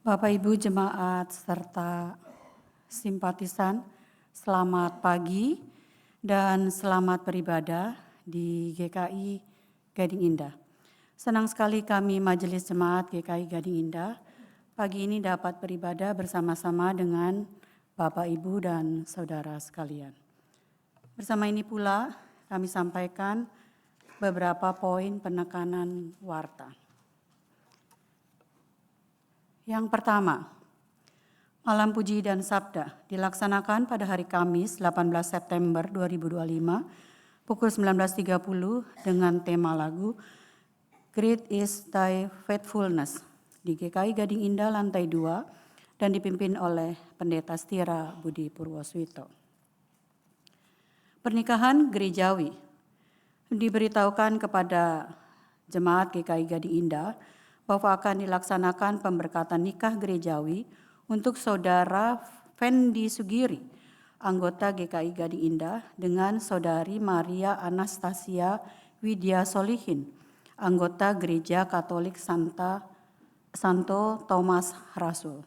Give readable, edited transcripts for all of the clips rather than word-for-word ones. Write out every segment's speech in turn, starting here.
Bapak Ibu jemaat serta simpatisan, selamat pagi dan selamat beribadah di GKI Gading Indah. Senang sekali kami Majelis Jemaat GKI Gading Indah pagi ini dapat beribadah bersama-sama dengan Bapak Ibu dan saudara sekalian. Bersama ini pula kami sampaikan beberapa poin penekanan warta. Yang pertama, Malam Puji dan Sabda dilaksanakan pada hari Kamis 18 September 2025 pukul 19.30 dengan tema lagu Great is Thy Faithfulness di GKI Gading Indah lantai 2 dan dipimpin oleh Pendeta Setira Budi Purwoswito. Pernikahan gerejawi diberitahukan kepada jemaat GKI Gading Indah bahwa akan dilaksanakan pemberkatan nikah gerejawi untuk saudara Fendi Sugiri, anggota GKI Gading Indah, dengan saudari Maria Anastasia Widya Solihin, anggota Gereja Katolik Santo Thomas Rasul.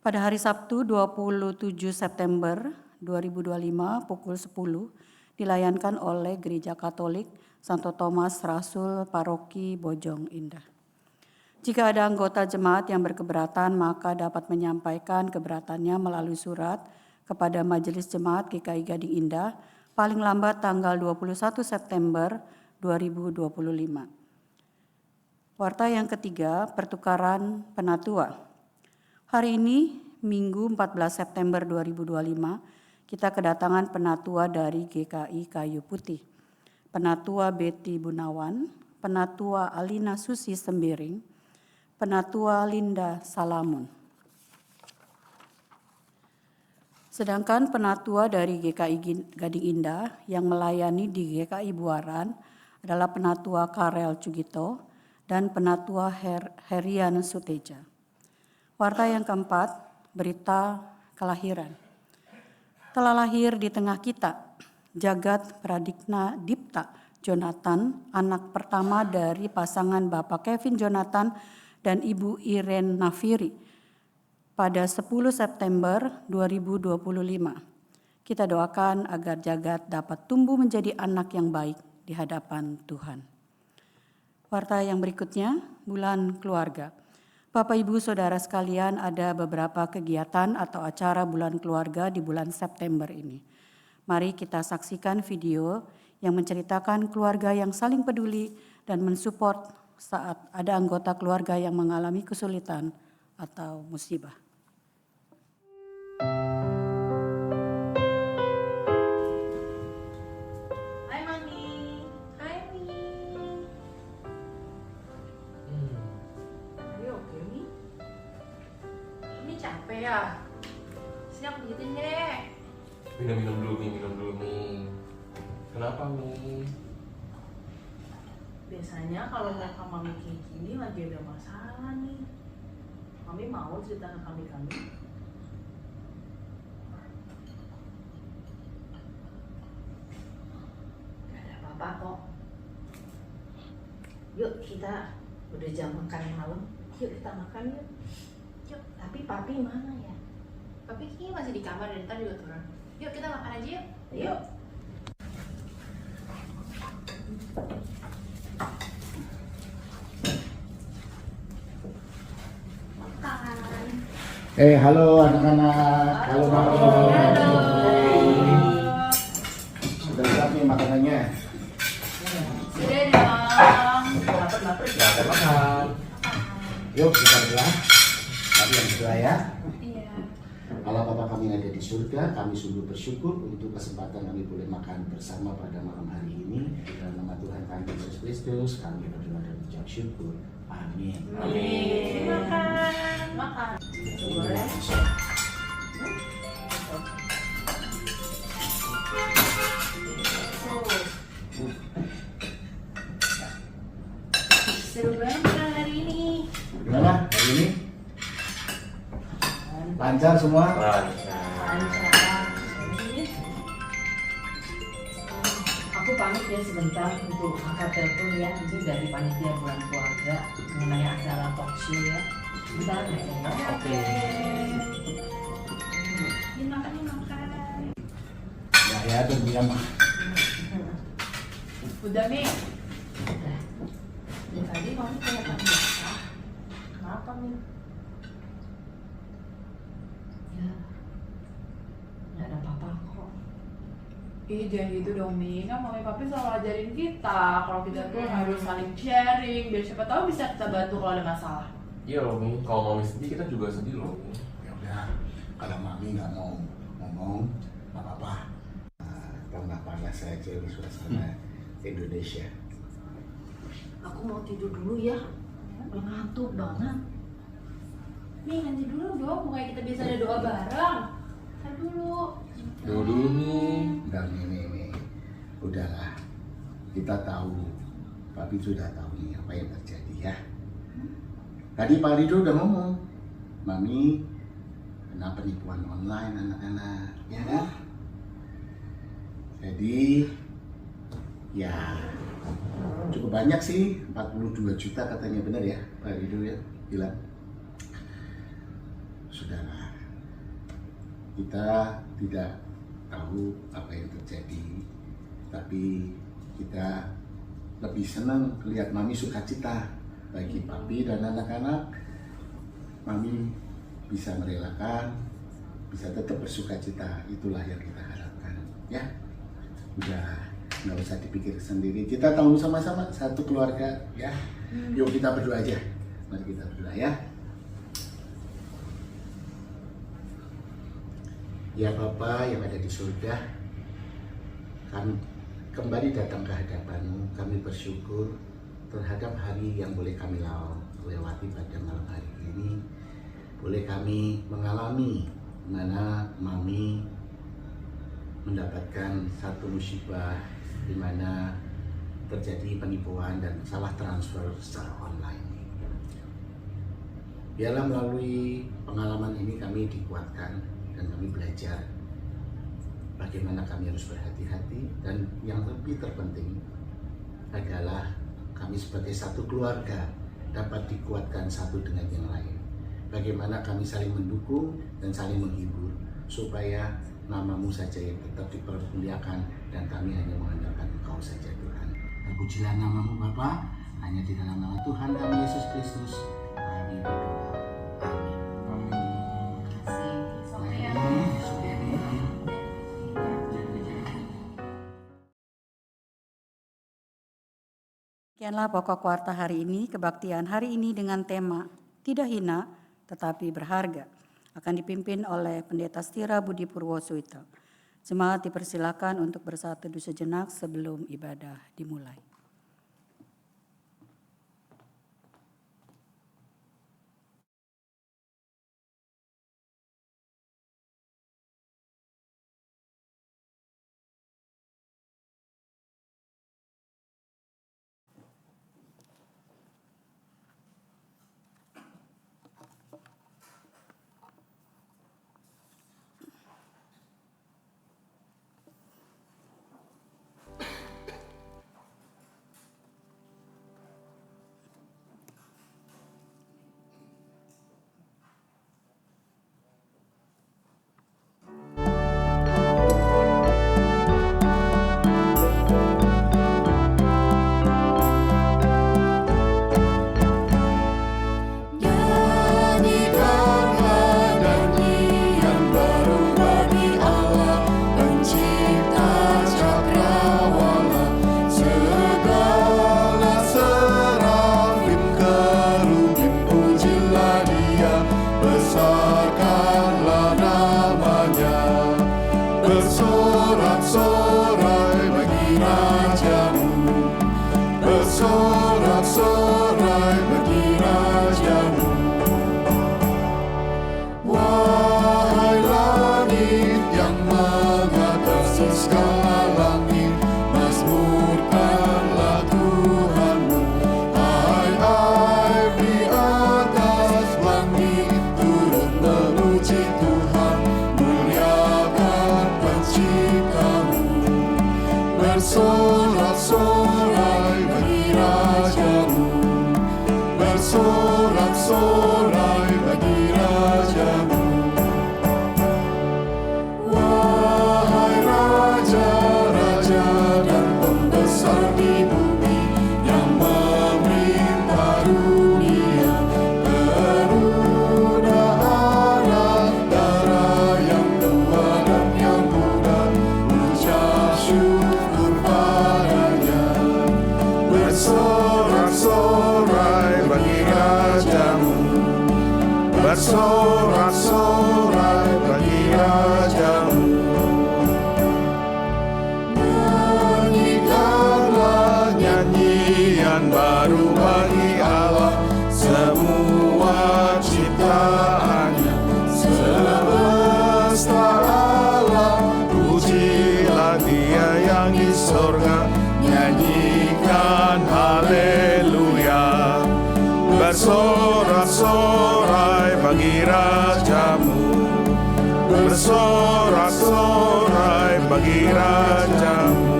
Pada hari Sabtu 27 September 2025 pukul 10 dilayankan oleh Gereja Katolik Santo Thomas Rasul Paroki Bojong Indah. Jika ada anggota jemaat yang berkeberatan, maka dapat menyampaikan keberatannya melalui surat kepada Majelis Jemaat GKI Gading Indah paling lambat tanggal 21 September 2025. Warta yang ketiga, pertukaran penatua. Hari ini, Minggu 14 September 2025, kita kedatangan penatua dari GKI Kayu Putih. Penatua Betty Bunawan, Penatua Alina Susi Sembiring, Penatua Linda Salamun. Sedangkan penatua dari GKI Gading Indah yang melayani di GKI Buaran adalah Penatua Karel Cugito dan Penatua Herian Suteja. Warta yang keempat, berita kelahiran. Telah lahir di tengah kita Jagat Pradipta Dipta Jonathan, anak pertama dari pasangan Bapak Kevin Jonathan dan Ibu Irene Nafiri pada 10 September 2025. Kita doakan agar Jagat dapat tumbuh menjadi anak yang baik di hadapan Tuhan. Warta yang berikutnya, bulan keluarga. Bapak Ibu Saudara sekalian, ada beberapa kegiatan atau acara bulan keluarga di bulan September ini. Mari kita saksikan video yang menceritakan keluarga yang saling peduli dan mensupport saat ada anggota keluarga yang mengalami kesulitan atau musibah. Hai Mami. Hai Mi. Ayo oke Mi. Ini capek ya? Sini aku pijitin deh. Minum dulu Mi. Kenapa Mi? Biasanya kalau mereka Mami kayak gini lagi ada masalah nih. Mami mau cerita ke kami? Gak ada apa-apa kok. Yuk kita udah jam makan malam. Yuk kita makan yuk. Yuk, tapi papi mana ya? Papi kayaknya masih di kamar dan ntar juga turun. Yuk kita makan aja yuk. Yuk. Halo anak-anak. Halo Mama. Sudah siap nih makanannya? Sudah dong. Lapar. Silahkan makan. Yuk kita berdoa. Mari yang berdoa ya. Iya. Allah Bapa kami yang ada di surga, kami sungguh bersyukur untuk kesempatan kami boleh makan bersama pada malam hari ini. Di dalam nama Tuhan kami Yesus Kristus, kami berdoa dan ucap syukur. Amin. Amin. Makan. Boleh. Seru banget makan hari ini. Gimana hari ini? Lancar semua? Aku pamit ya sebentar untuk angkat telepon ya, ini dari panitia bulan keluarga mengenai acara talk show ya. Bentar ya. Oke. Dimakan. Ya berdiam mah. Udah, Mi. Dari tadi mami kelihatan biasa. Kenapa nih? Ya, nggak ada apa-apa kok. Ih, jangan gitu dong, Mi. Kan mami papi selalu ajarin kita kalau kita tuh harus saling sharing, biar siapa tahu bisa kita bantu kalau ada masalah. Iya loh Mi, kalau mami sedih kita juga sedih loh Mi. Ya udah, kalau mami nggak mau ngomong, nggak apa-apa. Tambah panas saja di suasana Indonesia. Aku mau tidur dulu ya. Udah ngantuk banget. Mi, nanti dulu dong, bukannya kita biasa ada doa bareng. Ntar dulu. Dulu Mi. Udah nih. Udahlah, kita tahu, Papi sudah tahu nih apa yang terjadi ya. Tadi Pak Rido udah ngomong, Mami kena penipuan online anak-anak, ya kan? Jadi, ya cukup banyak sih, 42 juta katanya, benar ya Pak Rido ya, bilang. Sudahlah, kita tidak tahu apa yang terjadi, tapi kita lebih senang lihat Mami sukacita. Bagi Papi dan anak-anak, Mami bisa merelakan, bisa tetap bersukacita. Itulah yang kita harapkan, ya. Udah, nggak usah dipikir sendiri. Kita tahu sama-sama satu keluarga, ya. Yuk kita berdoa aja. Mari kita berdoa ya. Ya Bapa yang ada di surga, kami kembali datang ke hadapan-Mu. Kami bersyukur terhadap hari yang boleh kami lewati pada malam hari ini. Boleh kami mengalami mana Mami mendapatkan satu musibah di mana terjadi penipuan dan salah transfer secara online. Biarlah melalui pengalaman ini kami dikuatkan dan kami belajar bagaimana kami harus berhati-hati, dan yang lebih terpenting adalah kami sebagai satu keluarga dapat dikuatkan satu dengan yang lain. Bagaimana kami saling mendukung dan saling menghibur supaya nama-Mu saja yang tetap dipermuliakan dan kami hanya mengandalkan Engkau saja Tuhan. Terpujilah nama-Mu Bapa, hanya di dalam nama Tuhan kami Yesus Kristus kami berdoa. Amin. Demikianlah pokok warta hari ini, kebaktian hari ini dengan tema Tidak Hina Tetapi Berharga. Akan dipimpin oleh Pendeta Stira Budi Purwosuito. Jemaat dipersilakan untuk bersatu sejenak sebelum ibadah dimulai. Bersorak-sorai bersorak-sorai bagi Rajamu. Nyanyikanlah nyanyian baru bagi Allah, semua ciptaannya semesta Allah. Pujilah Dia yang di sorga, nyanyikan haleluya. Bersorak-sorai bagi Rajamu, bersorak-sorai bagi Rajamu.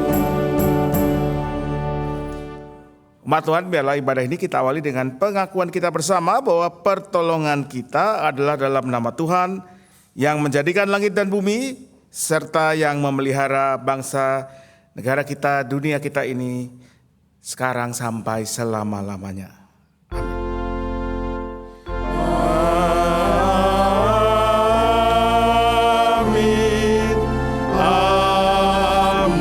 Umat Tuhan, biarlah ibadah ini kita awali dengan pengakuan kita bersama bahwa pertolongan kita adalah dalam nama Tuhan yang menjadikan langit dan bumi, serta yang memelihara bangsa, negara kita, dunia kita ini sekarang sampai selama-lamanya. Amin. Amin.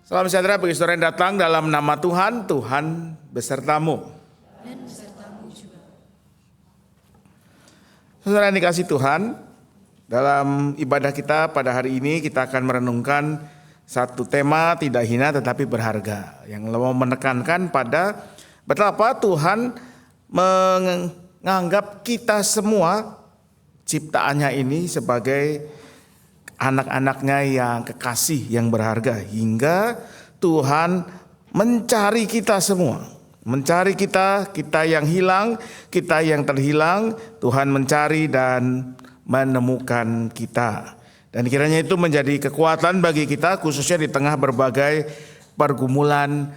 Salam sejahtera bagi saudara yang datang dalam nama Tuhan, Tuhan besertamu. Dan besertamu juga. Saudara yang dikasih Tuhan, dalam ibadah kita pada hari ini kita akan merenungkan satu tema tidak hina tetapi berharga, yang mau menekankan pada betapa Tuhan menganggap kita semua ciptaannya ini sebagai anak-anaknya yang kekasih, yang berharga, hingga Tuhan mencari kita semua, mencari kita yang hilang, kita yang terhilang. Tuhan mencari dan menemukan kita, dan kiranya itu menjadi kekuatan bagi kita, khususnya di tengah berbagai pergumulan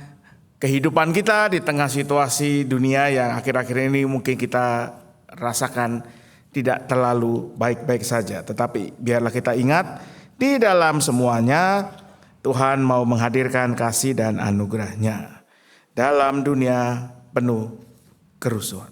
kehidupan kita, di tengah situasi dunia yang akhir-akhir ini mungkin kita rasakan tidak terlalu baik-baik saja. Tetapi biarlah kita ingat, di dalam semuanya Tuhan mau menghadirkan kasih dan anugerah-Nya dalam dunia penuh kerusuhan.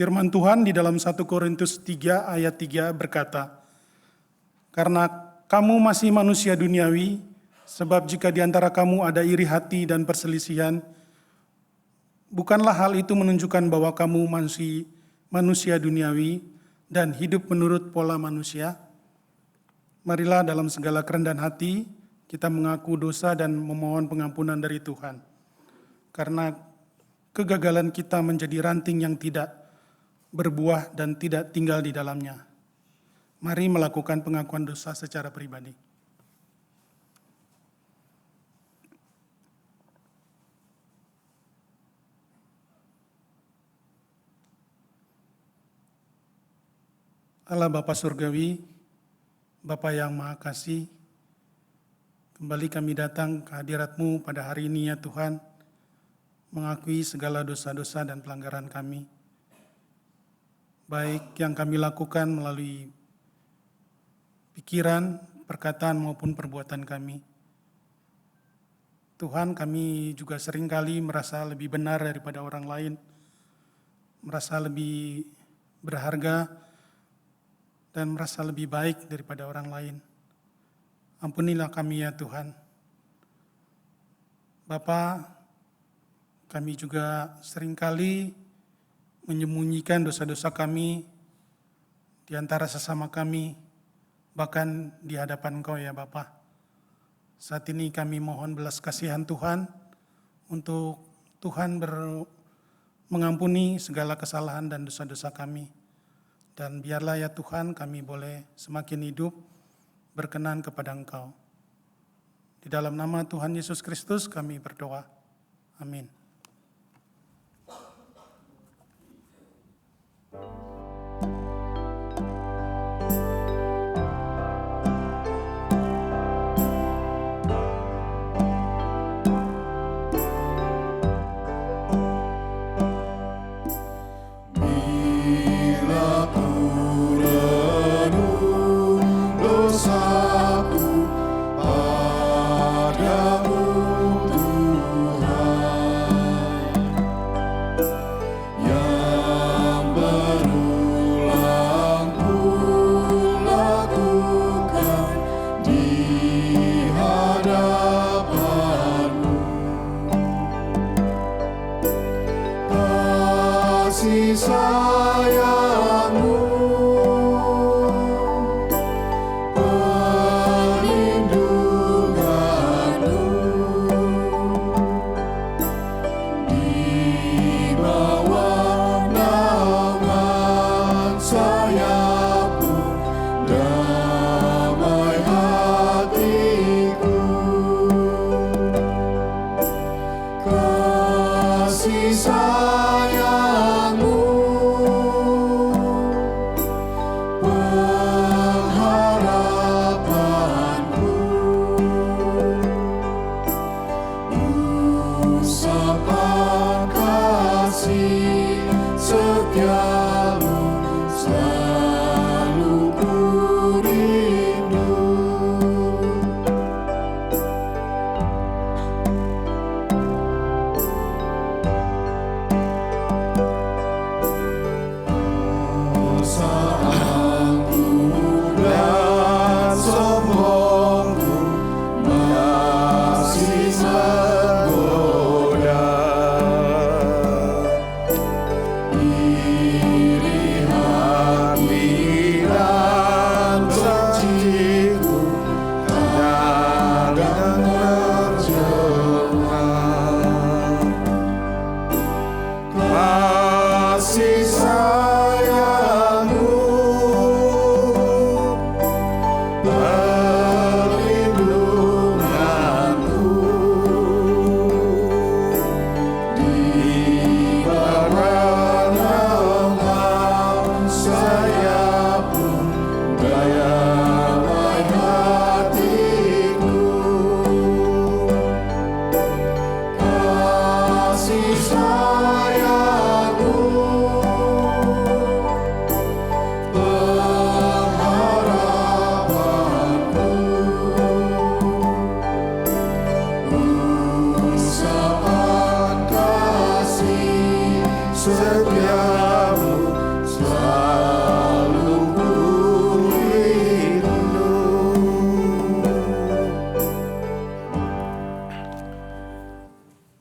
Firman Tuhan di dalam 1 Korintus 3 ayat 3 berkata, "Karena kamu masih manusia duniawi, sebab jika di antara kamu ada iri hati dan perselisihan, bukanlah hal itu menunjukkan bahwa kamu masih manusia duniawi dan hidup menurut pola manusia. Marilah dalam segala kerendahan hati kita mengaku dosa dan memohon pengampunan dari Tuhan. Karena kegagalan kita menjadi ranting yang tidak berbuah dan tidak tinggal di dalamnya. Mari melakukan pengakuan dosa secara pribadi." Allah Bapa Surgawi, Bapa yang Maha Kasih, kembali kami datang ke hadirat-Mu pada hari ini ya Tuhan, mengakui segala dosa-dosa dan pelanggaran kami, baik yang kami lakukan melalui pikiran, perkataan maupun perbuatan kami. Tuhan, kami juga seringkali merasa lebih benar daripada orang lain, merasa lebih berharga, dan merasa lebih baik daripada orang lain. Ampunilah kami ya Tuhan. Bapa, kami juga seringkali menyembunyikan dosa-dosa kami di antara sesama kami, bahkan di hadapan Engkau ya Bapa. Saat ini kami mohon belas kasihan Tuhan untuk Tuhan mengampuni segala kesalahan dan dosa-dosa kami. Dan biarlah ya Tuhan kami boleh semakin hidup berkenan kepada Engkau. Di dalam nama Tuhan Yesus Kristus kami berdoa. Amin.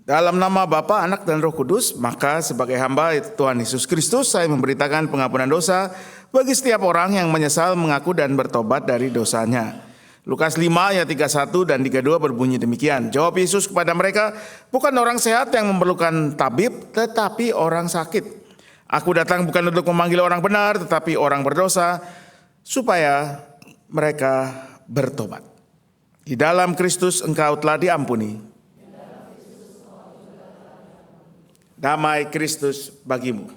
Dalam nama Bapa, Anak, dan Roh Kudus, maka sebagai hamba Tuhan Yesus Kristus, saya memberitakan pengampunan dosa bagi setiap orang yang menyesal, mengaku, dan bertobat dari dosanya. Lukas 5 ayat 31 dan 32 berbunyi demikian. Jawab Yesus kepada mereka, bukan orang sehat yang memerlukan tabib, tetapi orang sakit. Aku datang bukan untuk memanggil orang benar, tetapi orang berdosa, supaya mereka bertobat. Di dalam Kristus engkau telah diampuni. Damai Kristus bagimu.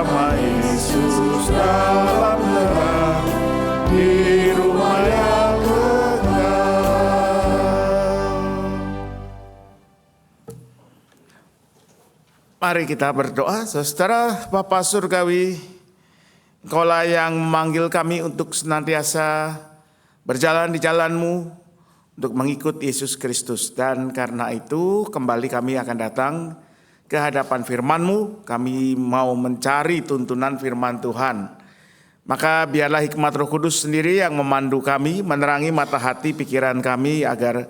nama Yesus dalam terang di rumah yang kekal. Mari kita berdoa. Saudara Bapa Surgawi, Engkaulah yang memanggil kami untuk senantiasa berjalan di jalan-Mu untuk mengikut Yesus Kristus. Dan karena itu kembali kami akan datang ke hadapan firman-Mu. Kami mau mencari tuntunan firman Tuhan. Maka biarlah hikmat Roh Kudus sendiri yang memandu kami, menerangi mata hati pikiran kami agar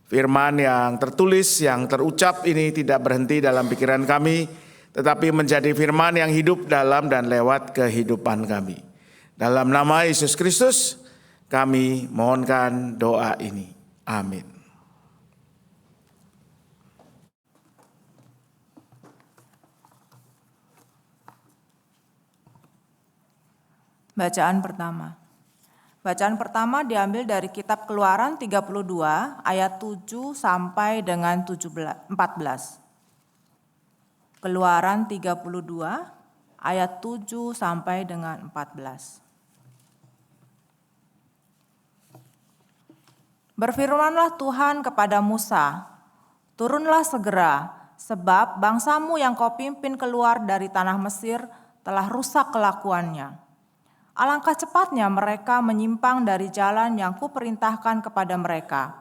firman yang tertulis, yang terucap ini tidak berhenti dalam pikiran kami, tetapi menjadi firman yang hidup dalam dan lewat kehidupan kami. Dalam nama Yesus Kristus kami mohonkan doa ini. Amin. Bacaan pertama. Bacaan pertama diambil dari kitab Keluaran 32 ayat 7 sampai dengan 14. Keluaran 32 ayat 7 sampai dengan 14. Berfirmanlah Tuhan kepada Musa, turunlah segera, sebab bangsamu yang kau pimpin keluar dari tanah Mesir telah rusak kelakuannya. Alangkah cepatnya mereka menyimpang dari jalan yang kuperintahkan kepada mereka.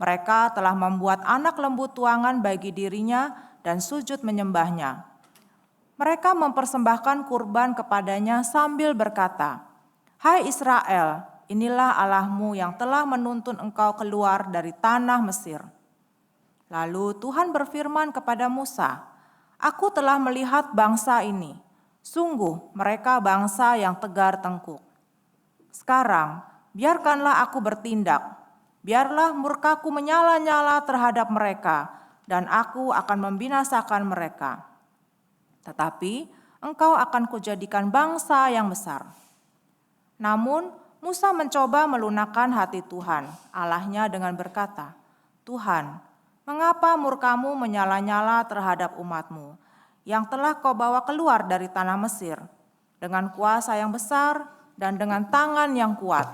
Mereka telah membuat anak lembu tuangan bagi dirinya dan sujud menyembahnya. Mereka mempersembahkan kurban kepadanya sambil berkata, "Hai Israel, inilah Allahmu yang telah menuntun engkau keluar dari tanah Mesir." Lalu Tuhan berfirman kepada Musa, "Aku telah melihat bangsa ini. Sungguh mereka bangsa yang tegar tengkuk. Sekarang biarkanlah aku bertindak. Biarlah murkaku menyala-nyala terhadap mereka, dan aku akan membinasakan mereka. Tetapi engkau akan kujadikan bangsa yang besar." Namun Musa mencoba melunakkan hati Tuhan, Allahnya dengan berkata, "Tuhan, mengapa murkamu menyala-nyala terhadap umat-Mu, yang telah kau bawa keluar dari tanah Mesir, dengan kuasa yang besar dan dengan tangan yang kuat?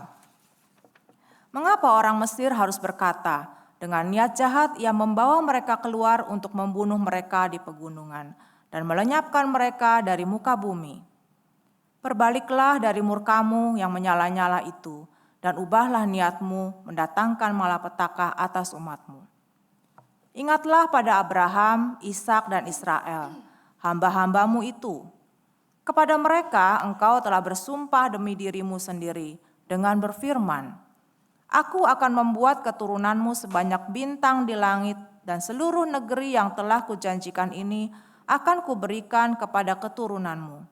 Mengapa orang Mesir harus berkata, dengan niat jahat ia membawa mereka keluar untuk membunuh mereka di pegunungan dan melenyapkan mereka dari muka bumi? Berbaliklah dari murkamu yang menyala-nyala itu, dan ubahlah niatmu mendatangkan malapetaka atas umatmu. Ingatlah pada Abraham, Ishak dan Israel, hamba-hambamu itu. Kepada mereka engkau telah bersumpah demi dirimu sendiri dengan berfirman, Aku akan membuat keturunanmu sebanyak bintang di langit, dan seluruh negeri yang telah kujanjikan ini akan kuberikan kepada keturunanmu,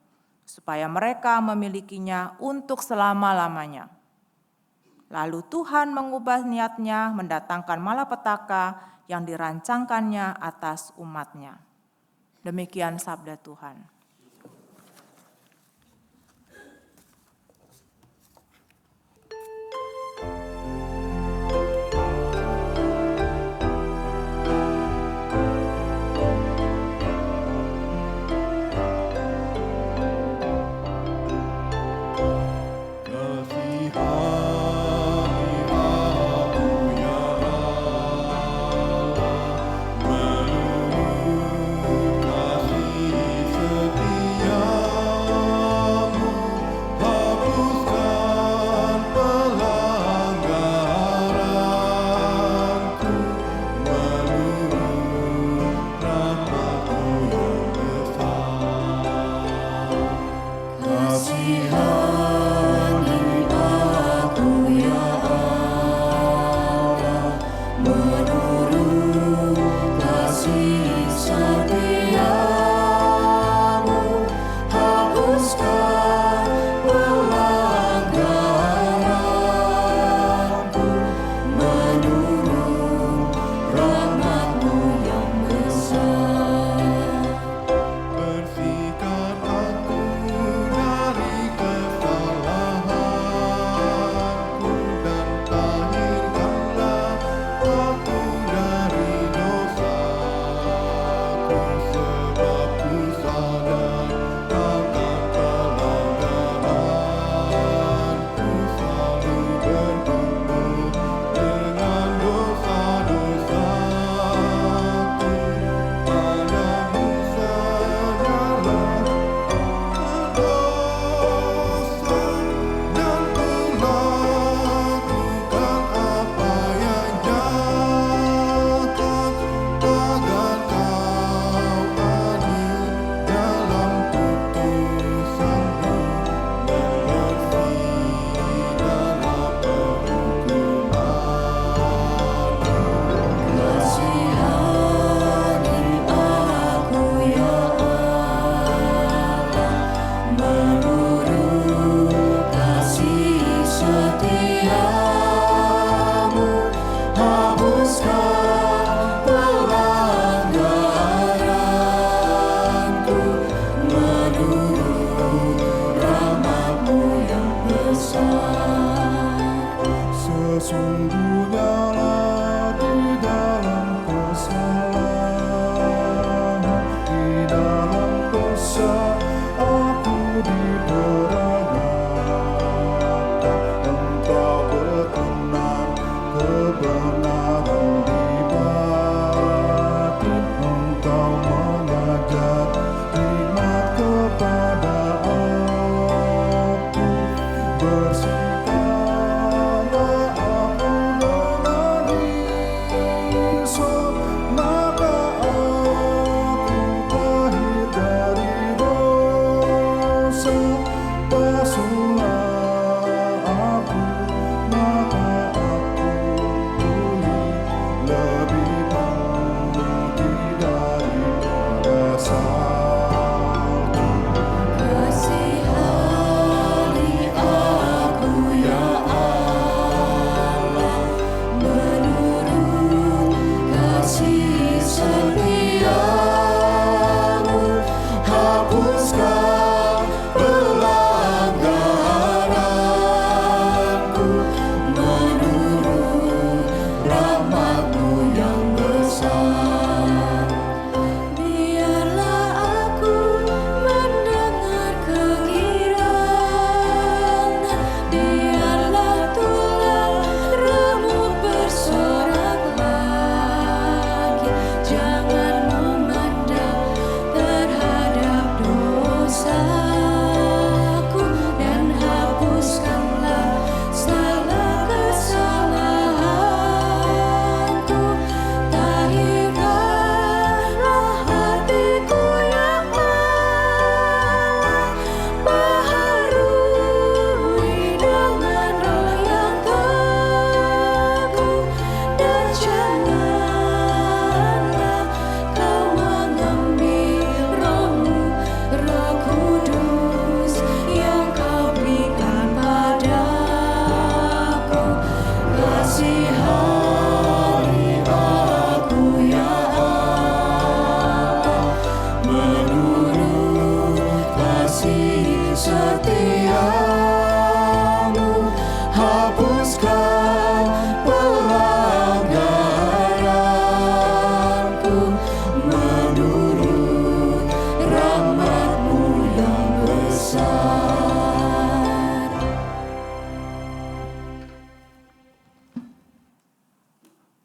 supaya mereka memilikinya untuk selama-lamanya. Lalu Tuhan mengubah niatnya mendatangkan malapetaka yang dirancangkannya atas umatnya. Demikian sabda Tuhan. Menurut kasih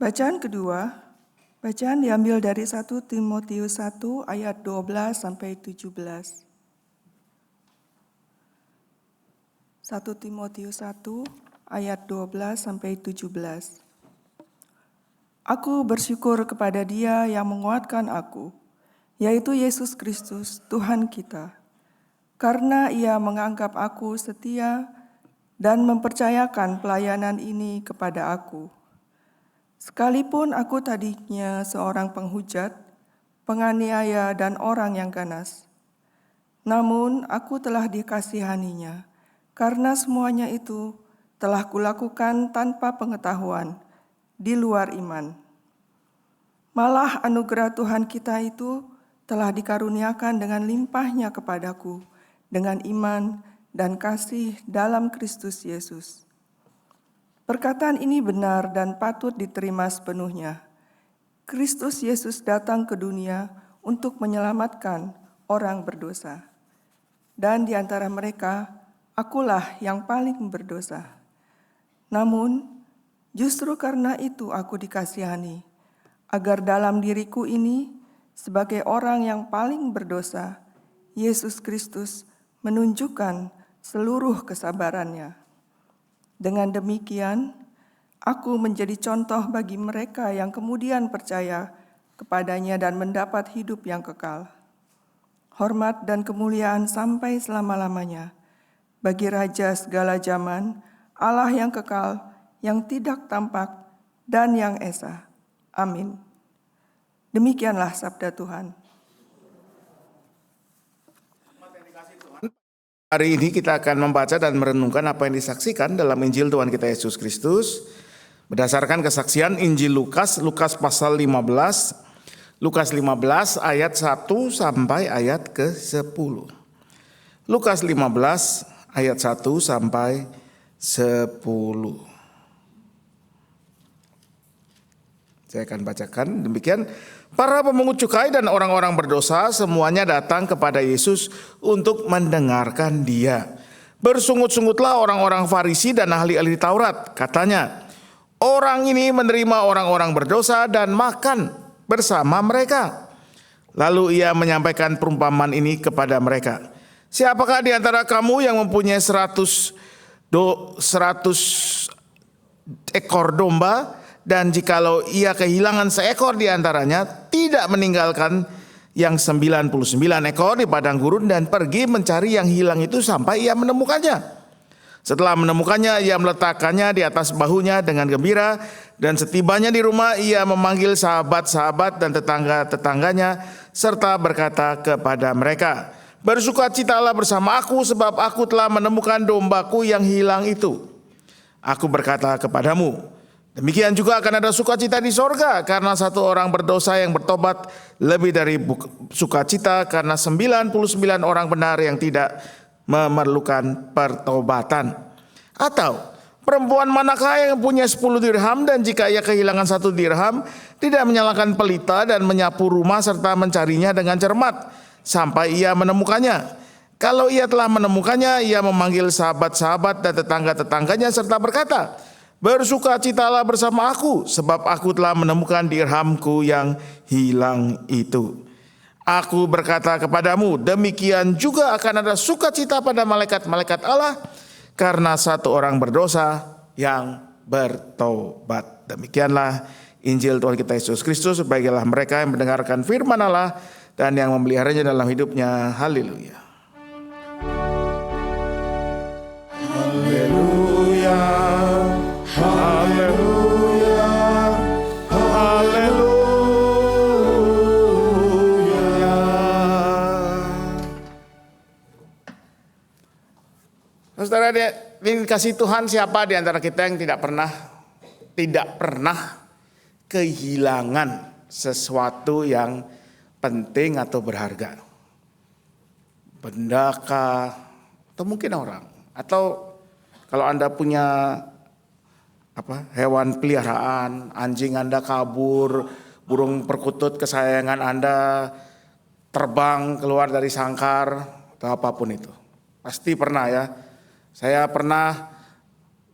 Bacaan kedua, bacaan diambil dari 1 Timotius 1 ayat 12 sampai 17. 1 Timotius 1 ayat 12 sampai 17. Aku bersyukur kepada Dia yang menguatkan aku, yaitu Yesus Kristus Tuhan kita, karena Ia menganggap aku setia dan mempercayakan pelayanan ini kepada aku. Sekalipun aku tadinya seorang penghujat, penganiaya, dan orang yang ganas, namun aku telah dikasihaninya, karena semuanya itu telah kulakukan tanpa pengetahuan, di luar iman. Malah anugerah Tuhan kita itu telah dikaruniakan dengan limpahnya kepadaku, dengan iman dan kasih dalam Kristus Yesus. Perkataan ini benar dan patut diterima sepenuhnya. Kristus Yesus datang ke dunia untuk menyelamatkan orang berdosa. Dan di antara mereka, akulah yang paling berdosa. Namun, justru karena itu aku dikasihani, agar dalam diriku ini, sebagai orang yang paling berdosa, Yesus Kristus menunjukkan seluruh kesabarannya. Dengan demikian, aku menjadi contoh bagi mereka yang kemudian percaya kepadanya dan mendapat hidup yang kekal. Hormat dan kemuliaan sampai selama-lamanya bagi Raja segala zaman, Allah yang kekal, yang tidak tampak, dan yang esa. Amin. Demikianlah sabda Tuhan. Hari ini kita akan membaca dan merenungkan apa yang disaksikan dalam Injil Tuhan kita Yesus Kristus berdasarkan kesaksian Injil Lukas, Lukas pasal 15, Lukas 15 ayat 1 sampai ayat ke-10. Lukas 15 ayat 1 sampai 10. Saya akan bacakan demikian. Para pemungut cukai dan orang-orang berdosa semuanya datang kepada Yesus untuk mendengarkan Dia. Bersungut-sungutlah orang-orang Farisi dan ahli-ahli Taurat. Katanya, orang ini menerima orang-orang berdosa dan makan bersama mereka. Lalu ia menyampaikan perumpamaan ini kepada mereka. Siapakah di antara kamu yang mempunyai 100 ekor domba, dan jikalau ia kehilangan seekor di antaranya, tidak meninggalkan yang 99 ekor di padang gurun dan pergi mencari yang hilang itu sampai ia menemukannya. Setelah menemukannya, ia meletakkannya di atas bahunya dengan gembira, dan setibanya di rumah ia memanggil sahabat-sahabat dan tetangga-tetangganya serta berkata kepada mereka, bersukacitalah bersama aku sebab aku telah menemukan dombaku yang hilang itu. Aku berkata kepadamu, demikian juga akan ada sukacita di sorga karena satu orang berdosa yang bertobat lebih dari sukacita karena 99 orang benar yang tidak memerlukan pertobatan. Atau perempuan manakah yang punya 10 dirham dan jika ia kehilangan 1 dirham tidak menyalakan pelita dan menyapu rumah serta mencarinya dengan cermat sampai ia menemukannya. Kalau ia telah menemukannya, ia memanggil sahabat-sahabat dan tetangga-tetangganya serta berkata, bersukacitalah bersama aku sebab aku telah menemukan dirhamku yang hilang itu. Aku berkata kepadamu, demikian juga akan ada sukacita pada malaikat-malaikat Allah karena satu orang berdosa yang bertobat. Demikianlah Injil Tuhan kita Yesus Kristus. Bagilah mereka yang mendengarkan firman Allah dan yang memeliharanya dalam hidupnya. Haleluya. Haleluya. Haleluya. Haleluya. Saudara, dikasih Tuhan, siapa di antara kita yang tidak pernah kehilangan sesuatu yang penting atau berharga? Benda kah, atau mungkin orang, atau kalau Anda punya hewan peliharaan, anjing Anda kabur, burung perkutut kesayangan Anda terbang keluar dari sangkar, atau apapun itu. Pasti pernah ya. Saya pernah,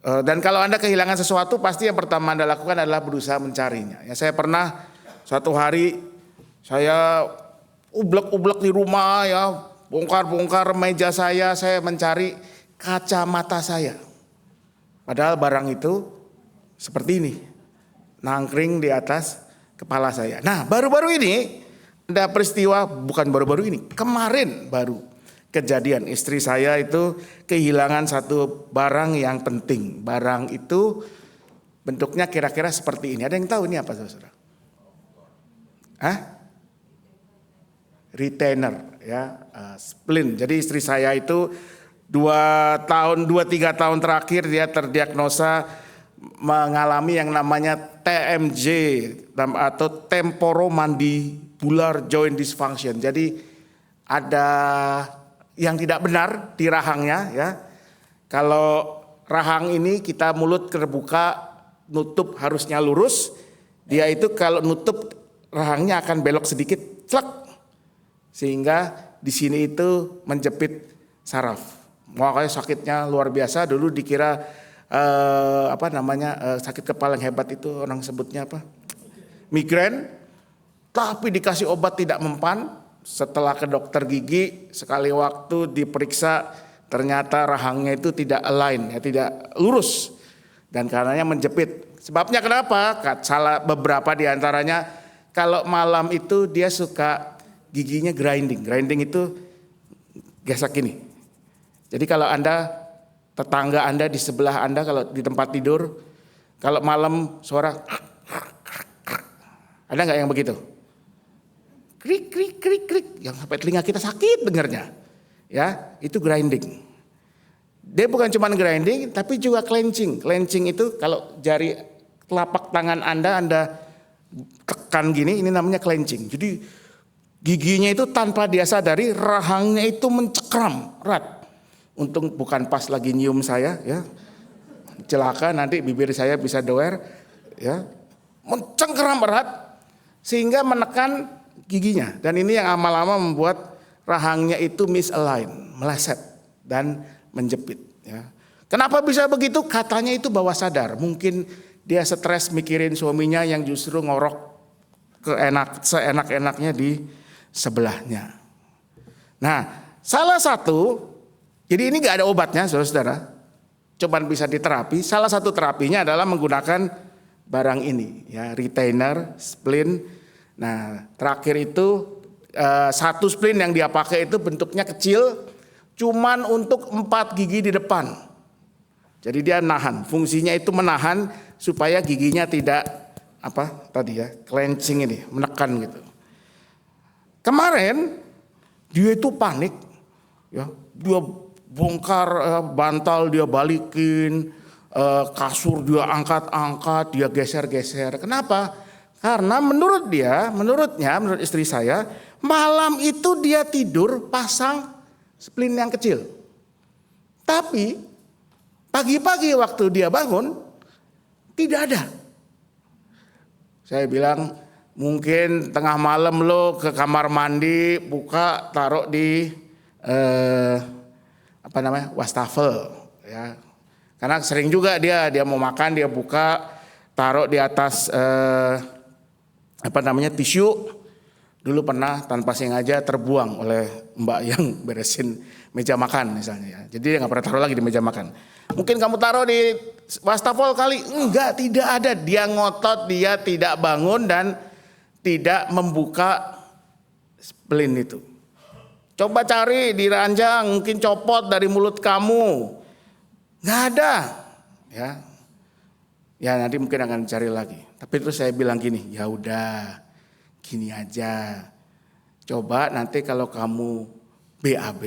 dan kalau Anda kehilangan sesuatu pasti yang pertama Anda lakukan adalah berusaha mencarinya. Ya, saya pernah suatu hari saya ublek-ublek di rumah ya, bongkar-bongkar meja saya mencari kacamata saya. Padahal barang itu seperti ini, nangkring di atas kepala saya. Nah, baru-baru ini ada peristiwa, bukan baru-baru ini, kemarin baru kejadian. Istri saya itu kehilangan satu barang yang penting. Barang itu bentuknya kira-kira seperti ini. Ada yang tahu ini apa, saudara? Retainer, ya, splint. Jadi istri saya itu 2-3 tahun terakhir dia terdiagnosa mengalami yang namanya TMJ atau temporomandibular joint dysfunction. Jadi ada yang tidak benar di rahangnya ya. Kalau rahang ini kita mulut terbuka, nutup harusnya lurus. Dia itu kalau nutup rahangnya akan belok sedikit, clek. Sehingga di sini itu menjepit saraf. Makanya sakitnya luar biasa. Dulu dikira sakit kepala yang hebat itu orang sebutnya apa? Migrain. Tapi dikasih obat tidak mempan. Setelah ke dokter gigi sekali waktu diperiksa ternyata rahangnya itu tidak align, ya, tidak lurus dan karenanya menjepit. Sebabnya kenapa? Salah beberapa diantaranya kalau malam itu dia suka giginya grinding. Grinding itu gesek gini. Jadi kalau tetangga Anda di sebelah Anda kalau di tempat tidur, kalau malam suara ada nggak yang begitu? Krik krik krik krik yang sampai telinga kita sakit dengarnya. Ya, itu grinding. Dia bukan cuma grinding tapi juga clenching. Clenching itu kalau jari telapak tangan Anda tekan gini, ini namanya clenching. Jadi giginya itu tanpa dia sadari rahangnya itu mencekram erat. Untung bukan pas lagi nyium saya ya. Celaka nanti bibir saya bisa doer ya. mencengkeram erat sehingga menekan giginya. Dan ini yang lama-lama membuat rahangnya itu misaligned, meleset dan menjepit. Ya. Kenapa bisa begitu? Katanya itu bawah sadar. Mungkin dia stres mikirin suaminya yang justru ngorok seenak-enaknya di sebelahnya. Nah, salah satu, jadi ini gak ada obatnya saudara-saudara, cuman bisa diterapi. Salah satu terapinya adalah menggunakan barang ini, ya, retainer, splint. Nah, terakhir itu satu splint yang dia pakai itu bentuknya kecil, cuman untuk 4 gigi di depan. Jadi dia nahan, fungsinya itu menahan supaya giginya tidak clenching ini, menekan gitu. Kemarin dia itu panik, ya, dia bongkar bantal, dia balikin, kasur dia angkat-angkat, dia geser-geser. Kenapa? Karena menurut istri saya, malam itu dia tidur pasang splint yang kecil. Tapi pagi-pagi waktu dia bangun, tidak ada. Saya bilang, mungkin tengah malam lo ke kamar mandi, buka, taruh di wastafel. Ya. Karena sering juga dia mau makan, dia buka, taruh di atas tisu. Dulu pernah tanpa sengaja terbuang oleh mbak yang beresin meja makan misalnya. Ya. Jadi dia nggak pernah taruh lagi di meja makan. Mungkin kamu taruh di wastafel kali. Enggak, tidak ada. Dia ngotot, dia tidak bangun dan tidak membuka splint itu. Coba cari di ranjang, mungkin copot dari mulut kamu. Enggak ada. Ya nanti mungkin akan cari lagi. Tapi terus saya bilang gini, ya udah, gini aja. Coba nanti kalau kamu BAB,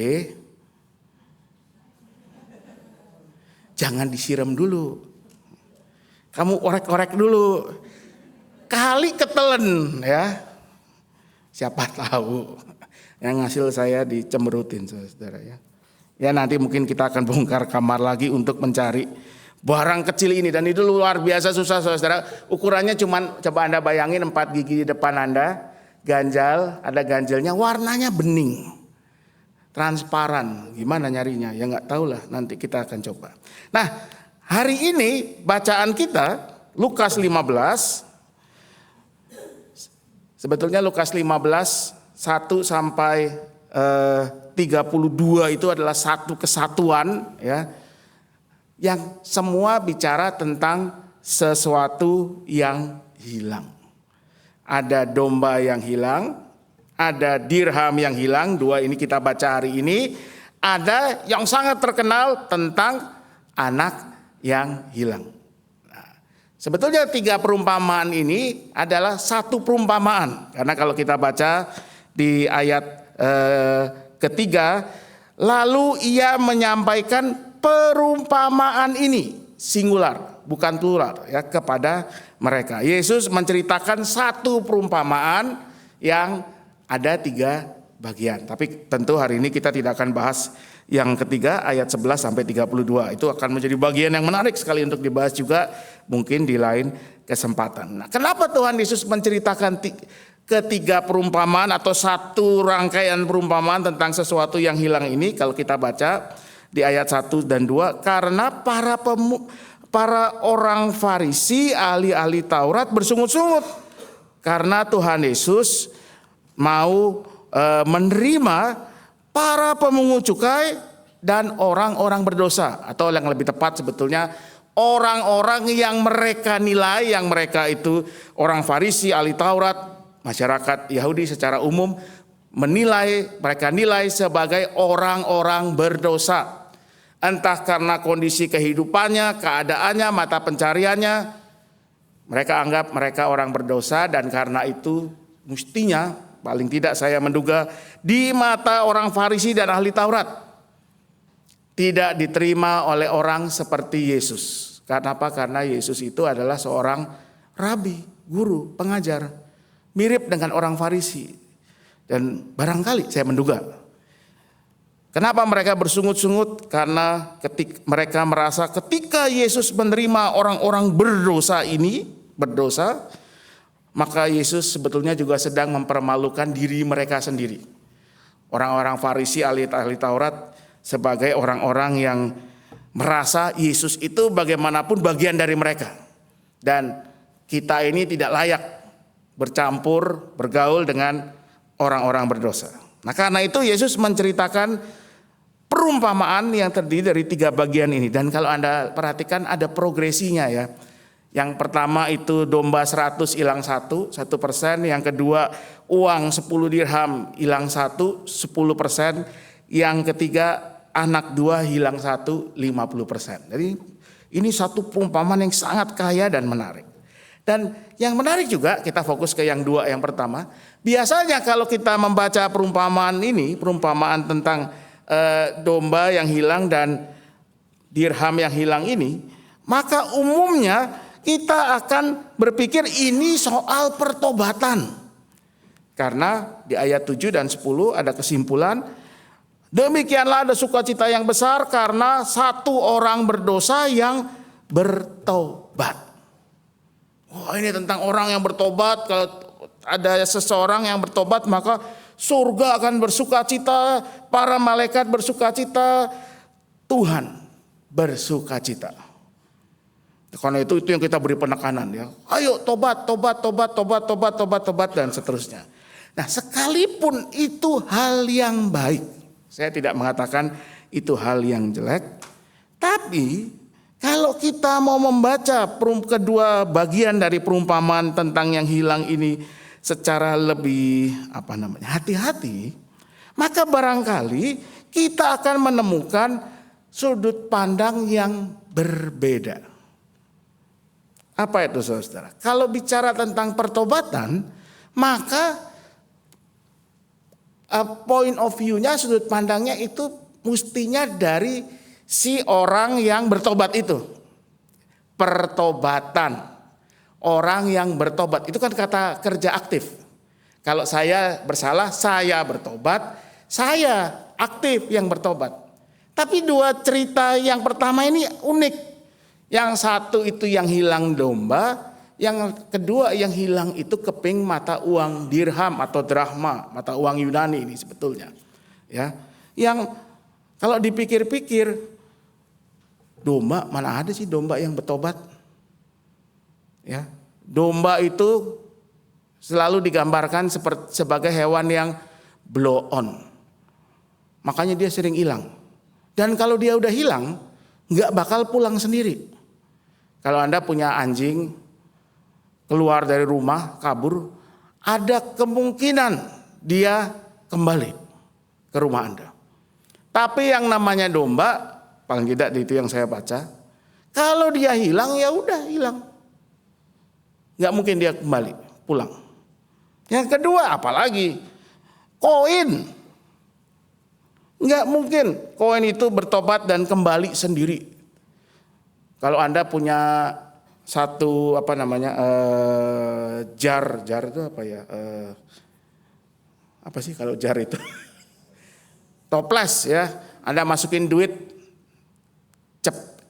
jangan disiram dulu. Kamu orek-orek dulu. Kali ketelen ya. Siapa tahu. Yang hasil saya dicemberutin saudara ya. Ya nanti mungkin kita akan bongkar kamar lagi untuk mencari barang kecil ini. Dan itu luar biasa susah saudara. Ukurannya cuman coba Anda bayangin 4 gigi di depan Anda. Ganjal, ada ganjalnya, warnanya bening. Transparan, gimana nyarinya? Ya nggak tahu lah, nanti kita akan coba. Nah, hari ini bacaan kita Lukas 15. Sebetulnya Lukas 15 1 sampai 32 itu adalah satu kesatuan, ya, yang semua bicara tentang sesuatu yang hilang. Ada domba yang hilang, ada dirham yang hilang, 2 ini kita baca hari ini. Ada yang sangat terkenal tentang anak yang hilang. Nah, sebetulnya 3 perumpamaan ini adalah satu perumpamaan. Karena kalau kita baca di ayat ketiga, lalu ia menyampaikan perumpamaan ini, singular, bukan plural, ya, kepada mereka. Yesus menceritakan satu perumpamaan yang ada 3 bagian. Tapi tentu hari ini kita tidak akan bahas yang ketiga ayat 11 sampai 32. Itu akan menjadi bagian yang menarik sekali untuk dibahas juga mungkin di lain kesempatan. Nah, kenapa Tuhan Yesus menceritakan ketiga perumpamaan atau satu rangkaian perumpamaan tentang sesuatu yang hilang ini? Kalau kita baca di ayat 1 dan 2, karena para orang Farisi, ahli-ahli Taurat bersungut-sungut karena Tuhan Yesus mau menerima para pemungut cukai dan orang-orang berdosa, atau yang lebih tepat sebetulnya orang-orang yang mereka nilai, yang mereka itu orang Farisi, ahli Taurat, masyarakat Yahudi secara umum mereka nilai sebagai orang-orang berdosa. Entah karena kondisi kehidupannya, keadaannya, mata pencariannya, mereka anggap mereka orang berdosa, dan karena itu mestinya, paling tidak saya menduga, di mata orang Farisi dan ahli Taurat tidak diterima oleh orang seperti Yesus. Kenapa? Karena Yesus itu adalah seorang rabi, guru, pengajar. Mirip dengan orang Farisi. Dan barangkali saya menduga, kenapa mereka bersungut-sungut? Karena mereka merasa ketika Yesus menerima orang-orang berdosa, maka Yesus sebetulnya juga sedang mempermalukan diri mereka sendiri. Orang-orang Farisi, ahli Taurat, sebagai orang-orang yang merasa Yesus itu bagaimanapun bagian dari mereka. Dan kita ini tidak layak bercampur, bergaul dengan orang-orang berdosa. Nah, karena itu Yesus menceritakan perumpamaan yang terdiri dari 3 bagian ini. Dan kalau Anda perhatikan ada progresinya ya. Yang pertama itu domba 100 hilang 1%. Yang kedua uang 10 dirham hilang 1, 10%. Yang ketiga anak 2 hilang 1, 50%. Jadi ini satu perumpamaan yang sangat kaya dan menarik. Dan yang menarik juga, kita fokus ke yang 2 yang pertama. Biasanya kalau kita membaca perumpamaan ini, perumpamaan tentang domba yang hilang dan dirham yang hilang ini, maka umumnya kita akan berpikir ini soal pertobatan. Karena di ayat 7 dan 10 ada kesimpulan, demikianlah ada sukacita yang besar karena satu orang berdosa yang bertobat. Wah, ini tentang orang yang bertobat. Kalau ada seseorang yang bertobat, maka surga akan bersukacita, para malaikat bersukacita, Tuhan bersukacita. Karena itu yang kita beri penekanan ya. Ayo tobat dan seterusnya. Nah, sekalipun itu hal yang baik, saya tidak mengatakan itu hal yang jelek, tapi kalau kita mau membaca kedua bagian dari perumpamaan tentang yang hilang ini secara lebih hati-hati, maka barangkali kita akan menemukan sudut pandang yang berbeda. Apa itu saudara? Kalau bicara tentang pertobatan, maka point of view-nya, sudut pandangnya itu mestinya dari si orang yang bertobat itu. Pertobatan. Orang yang bertobat itu kan kata kerja aktif. Kalau saya bersalah, saya bertobat, saya aktif yang bertobat. Tapi 2 cerita yang pertama ini unik. Yang satu itu yang hilang domba, yang kedua yang hilang itu keping mata uang dirham atau drachma, mata uang Yunani ini sebetulnya. Ya. Yang kalau dipikir-pikir, domba, mana ada sih domba yang bertobat? Ya, domba itu selalu digambarkan sebagai hewan yang blow on. Makanya dia sering hilang. Dan kalau dia udah hilang, nggak bakal pulang sendiri. Kalau Anda punya anjing, keluar dari rumah, kabur, ada kemungkinan dia kembali ke rumah Anda. Tapi yang namanya domba, paling tidak itu yang saya baca, kalau dia hilang ya udah hilang. Nggak mungkin dia kembali pulang. Yang kedua apalagi koin. Nggak mungkin koin itu bertobat dan kembali sendiri. Kalau Anda punya satu jar itu apa ya? Apa sih kalau jar itu? Toples ya. Anda masukin duit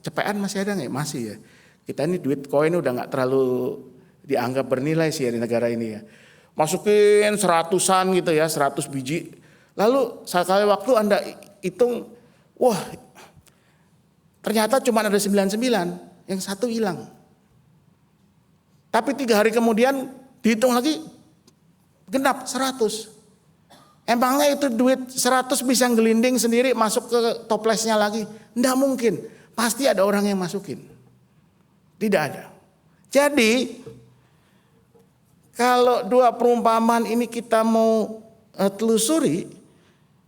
cepean masih ada nggak? Masih ya. Kita ini duit koin udah nggak terlalu dianggap bernilai sih ya di negara ini ya. Masukin 100-an gitu ya, 100 biji. Lalu sekali waktu Anda hitung, wah ternyata cuma ada 99, yang satu hilang. Tapi 3 hari kemudian dihitung lagi genap 100. Emangnya itu duit 100 bisa gelinding sendiri masuk ke toplesnya lagi? Nggak mungkin, pasti ada orang yang masukin. Tidak ada. Jadi kalau 2 perumpamaan ini kita mau telusuri,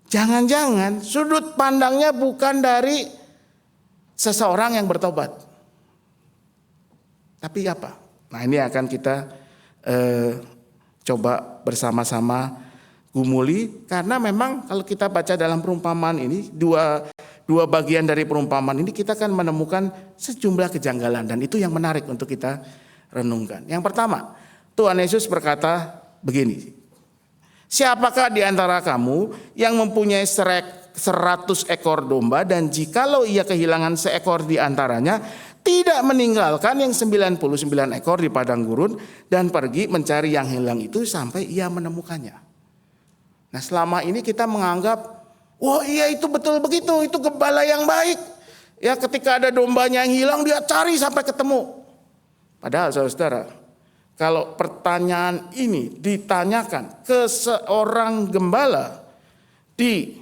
jangan-jangan sudut pandangnya bukan dari seseorang yang bertobat. Tapi apa? Nah, ini akan kita coba bersama-sama gumuli, karena memang kalau kita baca dalam perumpamaan ini, dua bagian dari perumpamaan ini kita akan menemukan sejumlah kejanggalan, dan itu yang menarik untuk kita renungkan. Yang pertama, Tuhan Yesus berkata begini, siapakah di antara kamu yang mempunyai 100 ekor domba dan jikalau ia kehilangan seekor di antaranya, tidak meninggalkan yang 99 ekor di padang gurun dan pergi mencari yang hilang itu sampai ia menemukannya. Nah, selama ini kita menganggap, wah iya itu betul begitu, itu gembala yang baik. Ya, ketika ada dombanya yang hilang dia cari sampai ketemu. Padahal saudara, kalau pertanyaan ini ditanyakan ke seorang gembala di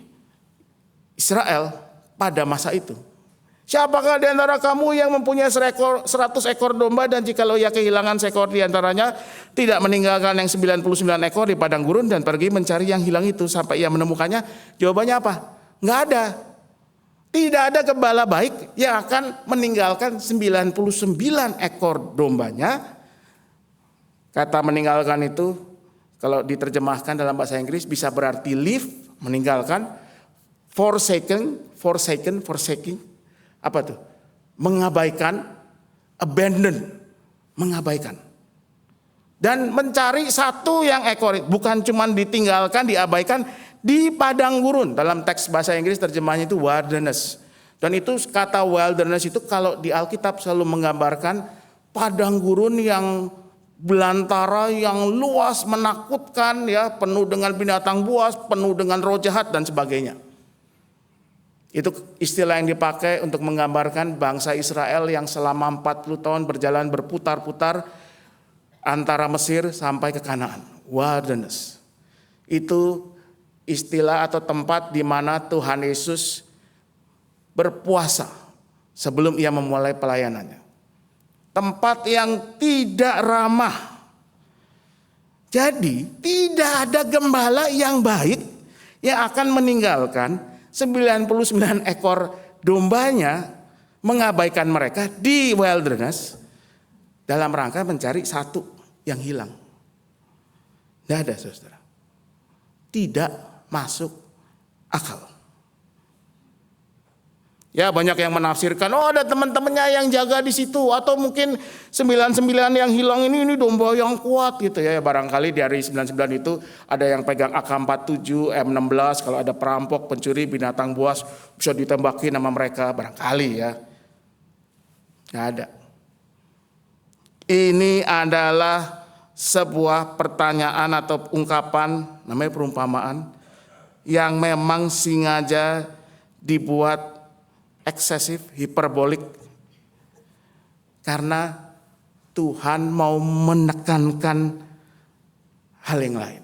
Israel pada masa itu, siapakah di antara kamu yang mempunyai 100 ekor domba dan jikalau ia kehilangan seekor di antaranya tidak meninggalkan yang 99 ekor di padang gurun dan pergi mencari yang hilang itu sampai ia menemukannya? Jawabannya apa? Nggak ada. Tidak ada gembala baik yang akan meninggalkan 99 ekor dombanya. Kata meninggalkan itu kalau diterjemahkan dalam bahasa Inggris bisa berarti leave, meninggalkan, forsaken. Apa tuh? Mengabaikan, abandon, mengabaikan. Dan mencari satu yang ekor, bukan cuma ditinggalkan, diabaikan, di padang gurun. Dalam teks bahasa Inggris terjemahnya itu wilderness. Dan itu kata wilderness itu kalau di Alkitab selalu menggambarkan padang gurun yang belantara, yang luas, menakutkan, ya, penuh dengan binatang buas, penuh dengan roh jahat dan sebagainya. Itu istilah yang dipakai untuk menggambarkan bangsa Israel yang selama 40 tahun berjalan berputar-putar antara Mesir sampai ke Kanaan. Wilderness. Itu istilah atau tempat di mana Tuhan Yesus berpuasa sebelum ia memulai pelayanannya. Tempat yang tidak ramah. Jadi tidak ada gembala yang baik yang akan meninggalkan 99 ekor dombanya, mengabaikan mereka di wilderness dalam rangka mencari satu yang hilang. Tidak ada, saudara. Tidak masuk akal. Ya, banyak yang menafsirkan, oh ada teman-temannya yang jaga di situ, atau mungkin 99 yang hilang ini domba yang kuat gitu ya. Barangkali dari 99 itu ada yang pegang AK-47, M16, kalau ada perampok, pencuri, binatang buas bisa ditembakin nama mereka, barangkali ya. Nggak ada. Ini adalah sebuah pertanyaan atau ungkapan, namanya perumpamaan, yang memang sengaja dibuat eksesif, hiperbolik, karena Tuhan mau menekankan hal yang lain.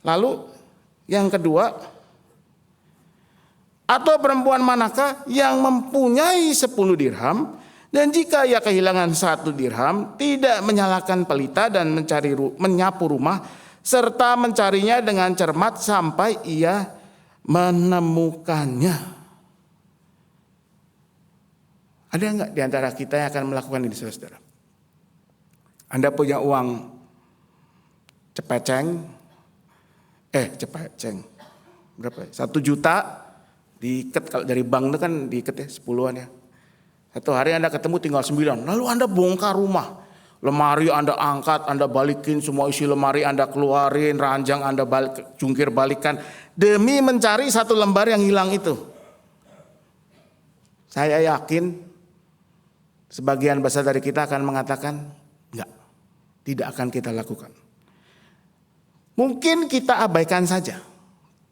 Lalu yang kedua, atau perempuan manakah yang mempunyai 10 dirham dan jika ia kehilangan 1 dirham tidak menyalakan pelita dan menyapu rumah serta mencarinya dengan cermat sampai ia menemukannya. Ada enggak di antara kita yang akan melakukan ini, saudara? Anda punya uang cepeceng, berapa? 1 juta diikat, kalau dari bank itu kan diikat ya 10-an ya. Satu hari Anda ketemu tinggal 9, lalu Anda bongkar rumah. Lemari Anda angkat, Anda balikin semua isi lemari, Anda keluarin, ranjang Anda jungkir balikan demi mencari 1 lembar yang hilang itu. Saya yakin sebagian besar dari kita akan mengatakan enggak, tidak akan kita lakukan. Mungkin kita abaikan saja.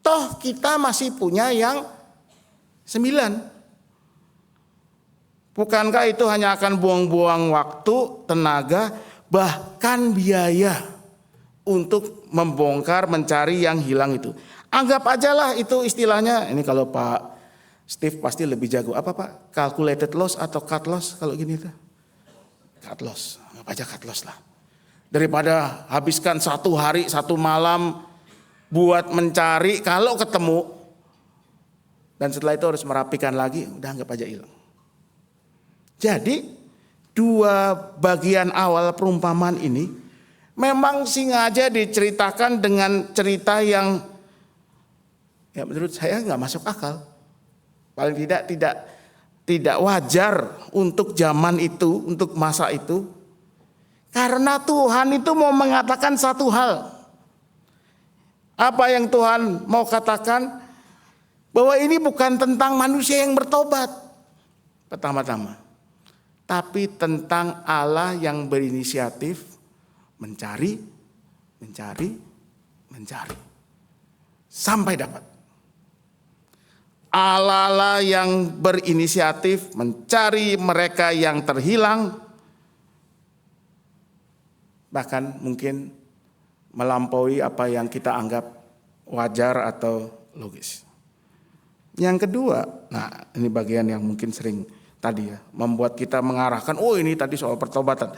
Toh kita masih punya yang 9. Bukankah itu hanya akan buang-buang waktu, tenaga, bahkan biaya untuk membongkar, mencari yang hilang itu. Anggap ajalah itu istilahnya, ini kalau Pak Steve pasti lebih jago. Apa Pak? Calculated loss atau cut loss kalau gini tuh? Cut loss, anggap aja cut loss lah. Daripada habiskan 1 hari, 1 malam buat mencari, kalau ketemu dan setelah itu harus merapikan lagi, udah anggap aja hilang. Jadi 2 bagian awal perumpamaan ini memang sengaja diceritakan dengan cerita yang ya menurut saya nggak masuk akal. Paling tidak wajar untuk zaman itu, untuk masa itu. Karena Tuhan itu mau mengatakan satu hal. Apa yang Tuhan mau katakan? Bahwa ini bukan tentang manusia yang bertobat. pertama-tama, tapi tentang Allah yang berinisiatif mencari sampai dapat. Allah lah yang berinisiatif mencari mereka yang terhilang, bahkan mungkin melampaui apa yang kita anggap wajar atau logis. Yang kedua, nah ini bagian yang mungkin sering tadi ya, membuat kita mengarahkan, oh ini tadi soal pertobatan.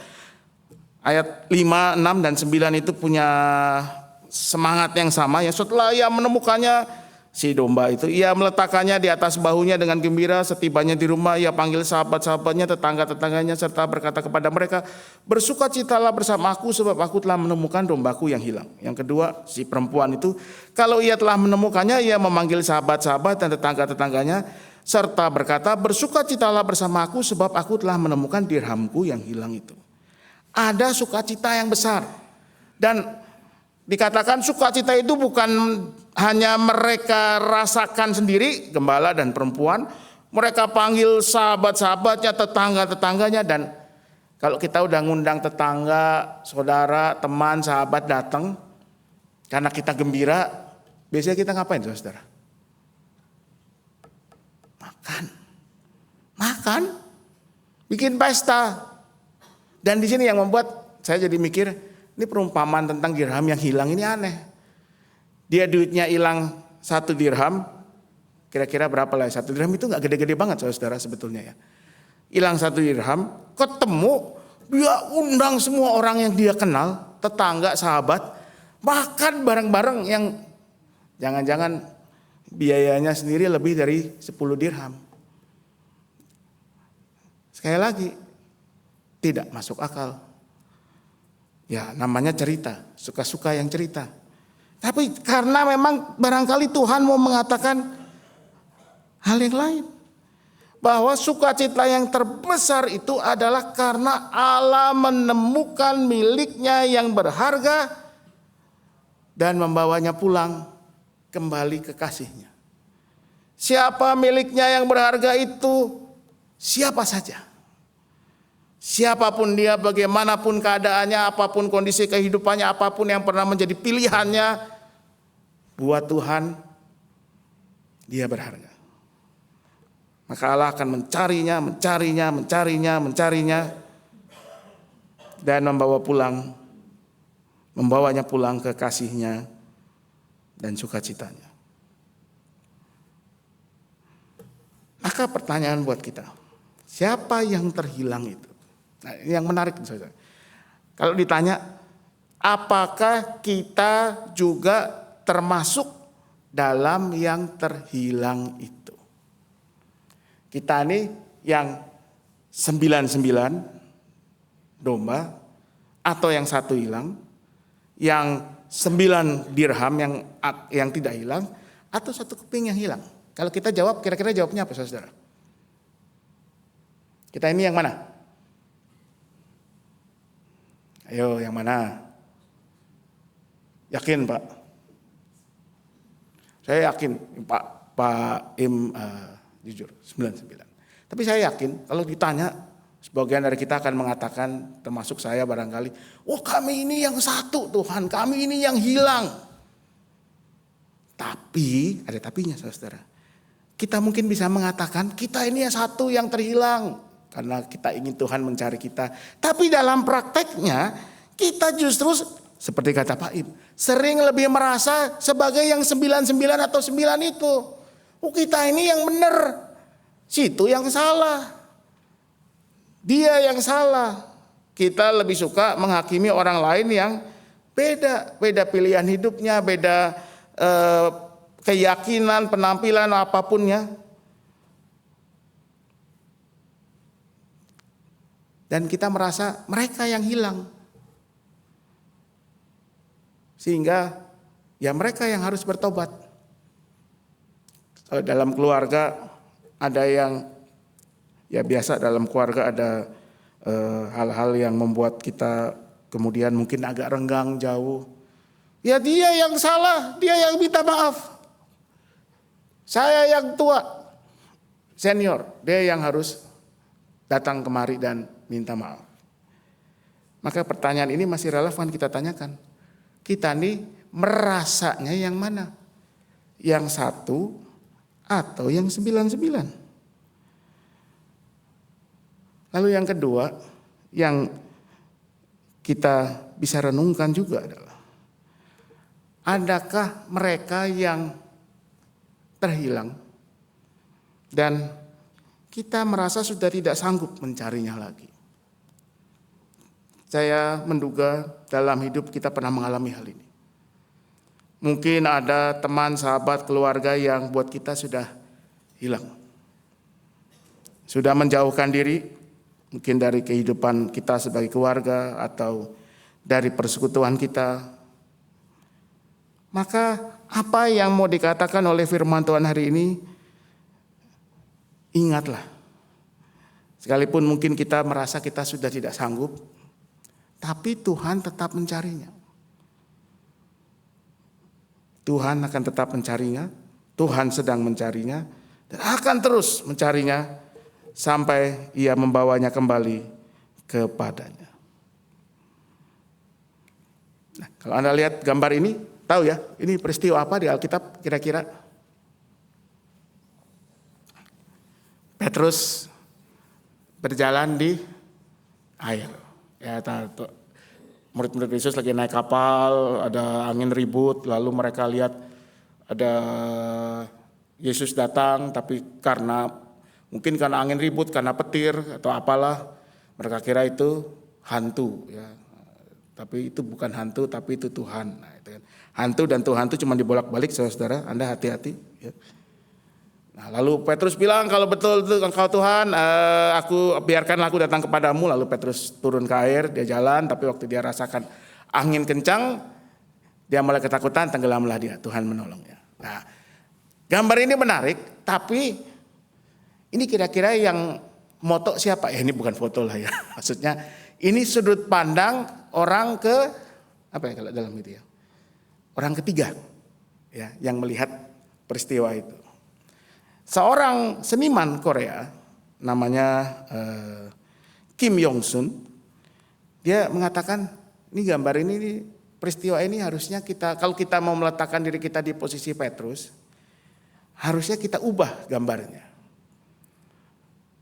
Ayat 5, 6, dan 9 itu punya semangat yang sama ya. Setelah ia menemukannya, si domba itu, ia meletakkannya di atas bahunya dengan gembira. Setibanya di rumah, ia panggil sahabat-sahabatnya, tetangga-tetangganya, serta berkata kepada mereka, bersukacitalah bersama aku sebab aku telah menemukan dombaku yang hilang. Yang kedua, si perempuan itu, kalau ia telah menemukannya, ia memanggil sahabat-sahabat dan tetangga-tetangganya, serta berkata, bersukacitalah bersama aku sebab aku telah menemukan dirhamku yang hilang itu. Ada sukacita yang besar. Dan dikatakan sukacita itu bukan hanya mereka rasakan sendiri, gembala dan perempuan. Mereka panggil sahabat-sahabatnya, tetangga-tetangganya. Dan kalau kita udah ngundang tetangga, saudara, teman, sahabat datang, karena kita gembira, biasanya kita ngapain saudara? Makan, bikin pesta. Dan di sini yang membuat saya jadi mikir, ini perumpamaan tentang dirham yang hilang ini aneh. Dia duitnya hilang 1 dirham, kira-kira berapa lah? 1 dirham itu nggak gede-gede banget saudara sebetulnya ya. Hilang 1 dirham, ketemu, dia undang semua orang yang dia kenal, tetangga, sahabat, makan bareng-bareng yang jangan-jangan biayanya sendiri lebih dari 10 dirham. Sekali lagi, tidak masuk akal. Ya namanya cerita, suka-suka yang cerita. Tapi karena memang barangkali Tuhan mau mengatakan hal yang lain. Bahwa sukacita yang terbesar itu adalah karena Allah menemukan miliknya yang berharga dan membawanya pulang kembali ke kasihnya. Siapa miliknya yang berharga itu? Siapa saja. Siapapun dia, bagaimanapun keadaannya, apapun kondisi kehidupannya, apapun yang pernah menjadi pilihannya, buat Tuhan dia berharga. Maka Allah akan mencarinya dan membawanya pulang ke kasihnya dan sukacitanya. Maka pertanyaan buat kita, siapa yang terhilang itu? Nah, ini yang menarik saudara. Kalau ditanya, apakah kita juga termasuk dalam yang terhilang itu? Kita ini yang 99 domba atau yang 1 hilang, yang 9 dirham yang tidak hilang, atau 1 keping yang hilang? Kalau kita jawab, kira-kira jawabnya apa saudara? Kita ini yang mana? Ayo yang mana? Yakin Pak? Saya yakin Pak Im jujur 99. Tapi saya yakin kalau ditanya, sebagian dari kita akan mengatakan, termasuk saya barangkali, oh kami ini yang 1 Tuhan, kami ini yang hilang. Tapi, ada tapinya saudara. Kita mungkin bisa mengatakan kita ini yang 1 yang terhilang. Karena kita ingin Tuhan mencari kita. Tapi dalam prakteknya kita justru seperti kata Pak Im, sering lebih merasa sebagai yang 99 atau 9 itu. Oh kita ini yang benar, situ yang salah. Dia yang salah. Kita lebih suka menghakimi orang lain yang beda pilihan hidupnya, beda keyakinan, penampilan apapunnya. Dan kita merasa mereka yang hilang. Sehingga ya mereka yang harus bertobat. Dalam keluarga ada yang ya biasa, dalam keluarga ada hal-hal yang membuat kita kemudian mungkin agak renggang jauh. Ya dia yang salah, dia yang minta maaf. Saya yang tua, senior, dia yang harus datang kemari dan minta maaf. Maka pertanyaan ini masih relevan kita tanyakan. Kita nih merasanya yang mana? Yang 1 atau yang 99? Lalu yang kedua yang kita bisa renungkan juga adalah, adakah mereka yang terhilang dan kita merasa sudah tidak sanggup mencarinya lagi? Saya menduga dalam hidup kita pernah mengalami hal ini. Mungkin ada teman, sahabat, keluarga yang buat kita sudah hilang. Sudah menjauhkan diri, mungkin dari kehidupan kita sebagai keluarga atau dari persekutuan kita. Maka apa yang mau dikatakan oleh firman Tuhan hari ini? Ingatlah, sekalipun mungkin kita merasa kita sudah tidak sanggup, tapi Tuhan tetap mencarinya. Tuhan akan tetap mencarinya, Tuhan sedang mencarinya, dan akan terus mencarinya sampai Ia membawanya kembali kepadanya. Nah, kalau Anda lihat gambar ini, tahu ya, ini peristiwa apa di Alkitab kira-kira? Petrus berjalan di air. Ya, murid-murid Yesus lagi naik kapal, ada angin ribut, lalu mereka lihat ada Yesus datang, tapi mungkin karena angin ribut, karena petir atau apalah, mereka kira itu hantu ya. Tapi itu bukan hantu, tapi itu Tuhan. Nah, itu kan. Hantu dan Tuhan itu cuma dibolak-balik, saudara. Anda hati-hati ya. Nah, lalu Petrus bilang, kalau betul itu Engkau Tuhan, biarkanlah aku datang kepadamu. Lalu Petrus turun ke air, dia jalan, tapi waktu dia rasakan angin kencang, dia mulai ketakutan, tenggelamlah dia. Tuhan menolongnya. Nah, gambar ini menarik, tapi ini kira-kira yang moto siapa? Ya ini bukan foto lah ya. Maksudnya ini sudut pandang orang apa ya kalau dalam itu ya? Orang ketiga ya yang melihat peristiwa itu. Seorang seniman Korea namanya Kim Yong Sun, dia mengatakan ini gambar ini peristiwa ini harusnya kalau kita mau meletakkan diri kita di posisi Petrus, harusnya kita ubah gambarnya.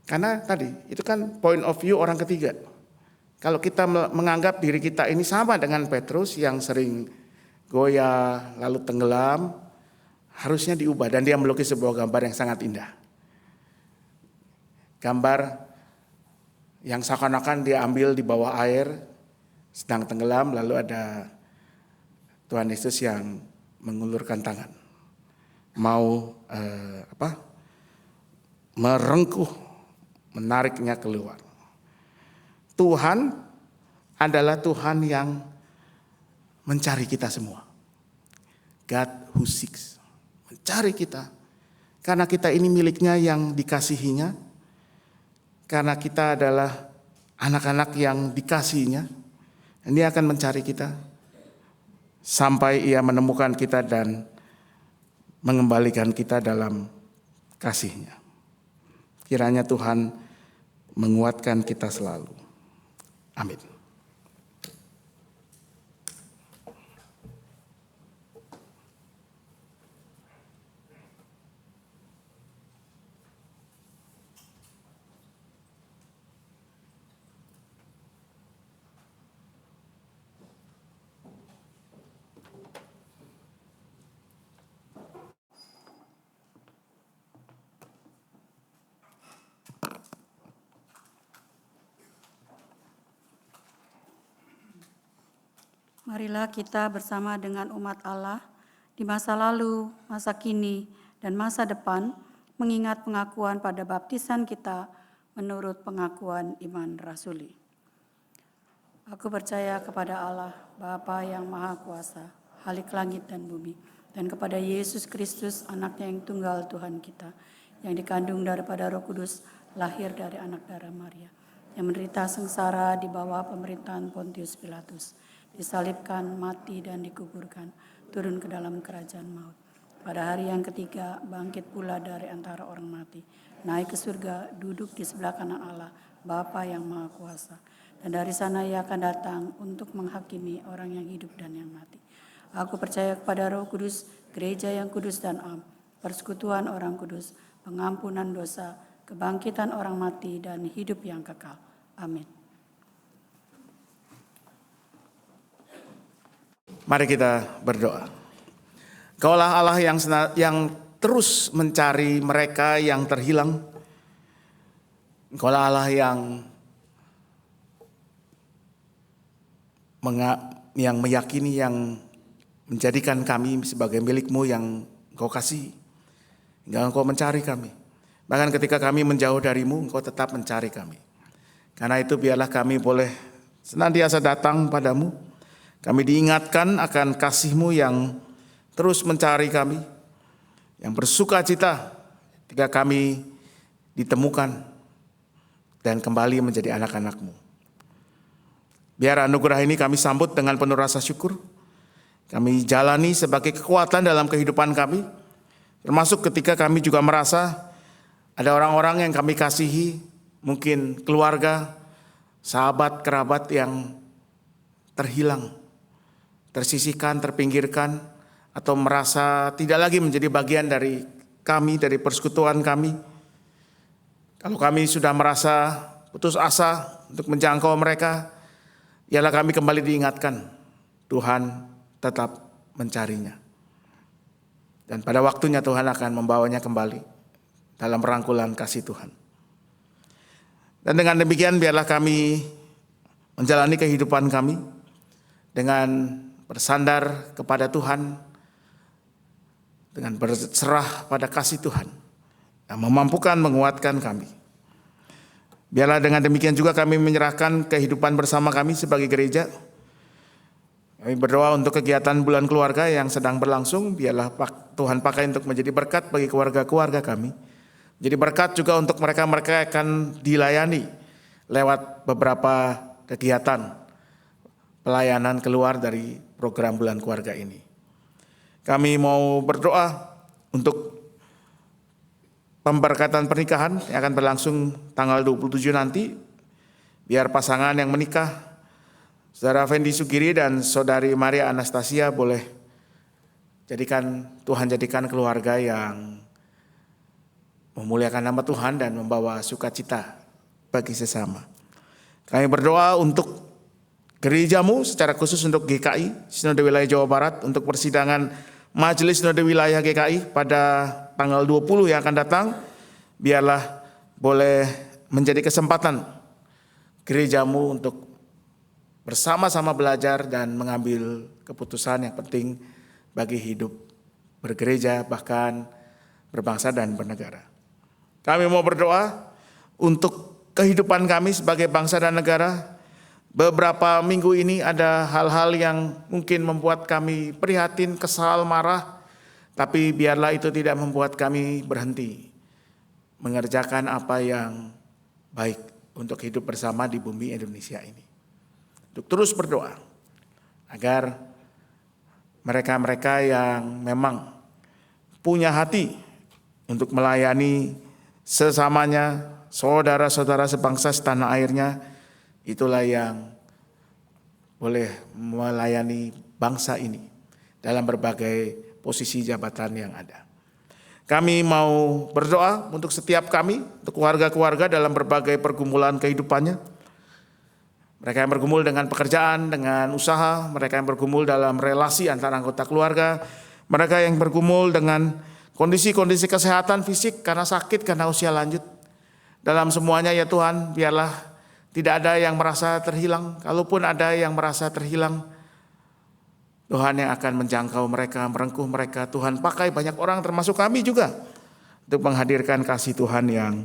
Karena tadi itu kan point of view orang ketiga. Kalau kita menganggap diri kita ini sama dengan Petrus yang sering goyah lalu tenggelam, harusnya diubah, dan dia melukis sebuah gambar yang sangat indah. Gambar yang seakan-akan dia ambil di bawah air, sedang tenggelam, lalu ada Tuhan Yesus yang mengulurkan tangan, mau merengkuh, menariknya keluar. Tuhan adalah Tuhan yang mencari kita semua. God who seeks. Mencari kita. Karena kita ini miliknya yang dikasihinya. Karena kita adalah anak-anak yang dikasihinya. Dia akan mencari kita. Sampai Ia menemukan kita dan mengembalikan kita dalam kasih-Nya. Kiranya Tuhan menguatkan kita selalu. Amin. Marilah kita bersama dengan umat Allah di masa lalu, masa kini, dan masa depan mengingat pengakuan pada baptisan kita menurut pengakuan iman rasuli. Aku percaya kepada Allah, Bapa yang Maha Kuasa, Khalik langit dan bumi, dan kepada Yesus Kristus, anaknya yang tunggal Tuhan kita, yang dikandung daripada Roh Kudus, lahir dari anak darah Maria, yang menderita sengsara di bawah pemerintahan Pontius Pilatus, disalibkan, mati, dan dikuburkan, turun ke dalam kerajaan maut. Pada hari yang ketiga, bangkit pula dari antara orang mati, naik ke surga, duduk di sebelah kanan Allah, Bapa yang Maha Kuasa. Dan dari sana ia akan datang untuk menghakimi orang yang hidup dan yang mati. Aku percaya kepada Roh Kudus, gereja yang kudus dan am, persekutuan orang kudus, pengampunan dosa, kebangkitan orang mati, dan hidup yang kekal. Amin. Mari kita berdoa. Kaulah Allah yang terus mencari mereka yang terhilang. Kaulah Allah yang meyakini, yang menjadikan kami sebagai milik-Mu yang Engkau kasih. Hingga Engkau mencari kami. Bahkan ketika kami menjauh dari-Mu, Engkau tetap mencari kami. Karena itu biarlah kami boleh senantiasa datang padamu. Kami diingatkan akan kasih-Mu yang terus mencari kami. Yang bersuka cita ketika kami ditemukan dan kembali menjadi anak-anak-Mu. Biar anugerah ini kami sambut dengan penuh rasa syukur. Kami jalani sebagai kekuatan dalam kehidupan kami. Termasuk ketika kami juga merasa ada orang-orang yang kami kasihi, mungkin keluarga, sahabat, kerabat yang terhilang, tersisihkan, terpinggirkan, atau merasa tidak lagi menjadi bagian dari kami, dari persekutuan kami. Kalau kami sudah merasa putus asa untuk menjangkau mereka, ialah kami kembali diingatkan, Tuhan tetap mencarinya. Dan pada waktunya Tuhan akan membawanya kembali dalam rangkulan kasih Tuhan. Dan dengan demikian biarlah kami menjalani kehidupan kami dengan bersandar kepada Tuhan, dengan berserah pada kasih Tuhan yang memampukan menguatkan kami. Biarlah dengan demikian juga kami menyerahkan kehidupan bersama kami sebagai gereja. Kami berdoa untuk kegiatan bulan keluarga yang sedang berlangsung. Biarlah Tuhan pakai untuk menjadi berkat bagi keluarga-keluarga kami. Jadi berkat juga untuk mereka-mereka akan dilayani lewat beberapa kegiatan pelayanan keluar dari program bulan keluarga ini. Kami mau berdoa untuk pemberkatan pernikahan yang akan berlangsung tanggal 27 nanti. Biar pasangan yang menikah, Saudara Fendi Sugiri dan Saudari Maria Anastasia, boleh Tuhan jadikan keluarga yang memuliakan nama Tuhan dan membawa sukacita bagi sesama. Kami berdoa untuk gerejamu, secara khusus untuk GKI, Sinode Wilayah Jawa Barat, untuk persidangan Majelis Sinode Wilayah GKI pada tanggal 20 yang akan datang. Biarlah boleh menjadi kesempatan gerejamu untuk bersama-sama belajar dan mengambil keputusan yang penting bagi hidup bergereja, bahkan berbangsa dan bernegara. Kami mau berdoa untuk kehidupan kami sebagai bangsa dan negara. Beberapa minggu ini ada hal-hal yang mungkin membuat kami prihatin, kesal, marah. Tapi biarlah itu tidak membuat kami berhenti mengerjakan apa yang baik untuk hidup bersama di bumi Indonesia ini. Untuk terus berdoa agar mereka-mereka yang memang punya hati untuk melayani sesamanya, saudara-saudara sebangsa setanah airnya, itulah yang boleh melayani bangsa ini dalam berbagai posisi jabatan yang ada. Kami mau berdoa untuk setiap kami, untuk keluarga-keluarga dalam berbagai pergumulan kehidupannya. Mereka yang bergumul dengan pekerjaan, dengan usaha, mereka yang bergumul dalam relasi antara anggota keluarga, mereka yang bergumul dengan kondisi-kondisi kesehatan fisik karena sakit, karena usia lanjut. Dalam semuanya ya Tuhan, biarlah tidak ada yang merasa terhilang. Kalaupun ada yang merasa terhilang, Tuhan yang akan menjangkau mereka, merengkuh mereka. Tuhan pakai banyak orang termasuk kami juga untuk menghadirkan kasih Tuhan yang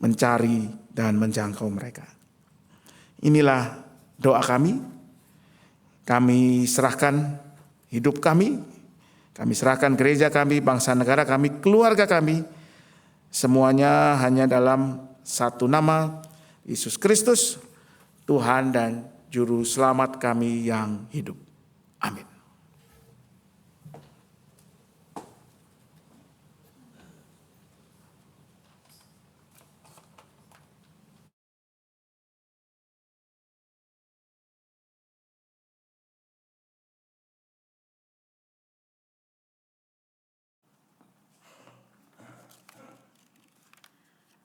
mencari dan menjangkau mereka. Inilah doa kami. Kami serahkan hidup kami serahkan gereja kami, bangsa negara kami, keluarga kami. Semuanya hanya dalam satu nama, Yesus Kristus, Tuhan dan Juru Selamat kami yang hidup. Amin.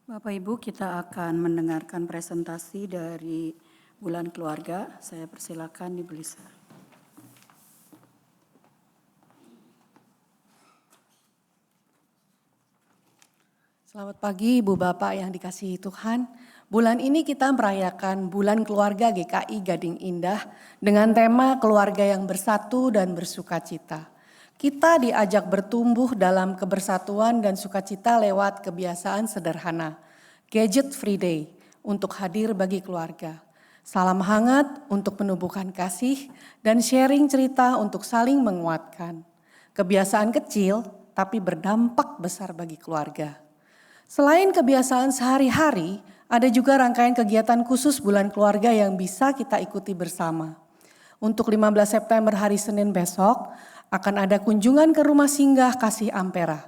Bapak Ibu, kita akan mendengarkan presentasi dari Bulan Keluarga. Saya persilakan Ibu Lisa. Selamat pagi Ibu Bapak yang dikasihi Tuhan. Bulan ini kita merayakan Bulan Keluarga GKI Gading Indah dengan tema keluarga yang bersatu dan bersukacita. Kita diajak bertumbuh dalam kebersatuan dan sukacita lewat kebiasaan sederhana. Gadget Free Day untuk hadir bagi keluarga. Salam hangat untuk menumbuhkan kasih dan sharing cerita untuk saling menguatkan. Kebiasaan kecil tapi berdampak besar bagi keluarga. Selain kebiasaan sehari-hari, ada juga rangkaian kegiatan khusus Bulan Keluarga yang bisa kita ikuti bersama. Untuk 15 September hari Senin besok, akan ada kunjungan ke rumah singgah Kasih Ampera.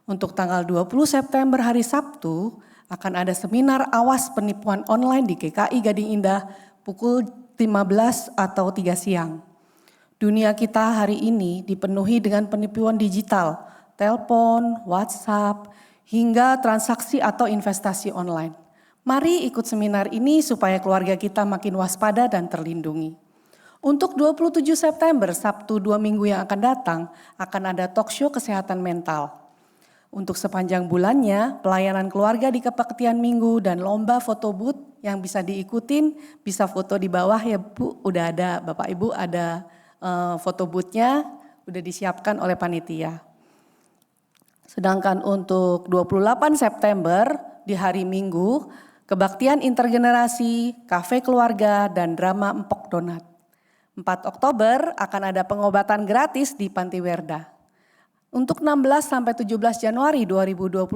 Untuk tanggal 20 September hari Sabtu, akan ada seminar awas penipuan online di GKI Gading Indah pukul 15 atau 3 siang. Dunia kita hari ini dipenuhi dengan penipuan digital, telepon, WhatsApp, hingga transaksi atau investasi online. Mari ikut seminar ini supaya keluarga kita makin waspada dan terlindungi. Untuk 27 September, Sabtu 2 minggu yang akan datang, akan ada talk show kesehatan mental. Untuk sepanjang bulannya, pelayanan keluarga di kebaktian minggu dan lomba foto booth yang bisa diikutin, bisa foto di bawah ya Bu, udah ada Bapak Ibu ada foto boothnya, udah disiapkan oleh panitia. Sedangkan untuk 28 September di hari Minggu, kebaktian intergenerasi, kafe keluarga, dan drama Empok Donat. 4 Oktober akan ada pengobatan gratis di Panti Werda. Untuk 16 sampai 17 Januari 2026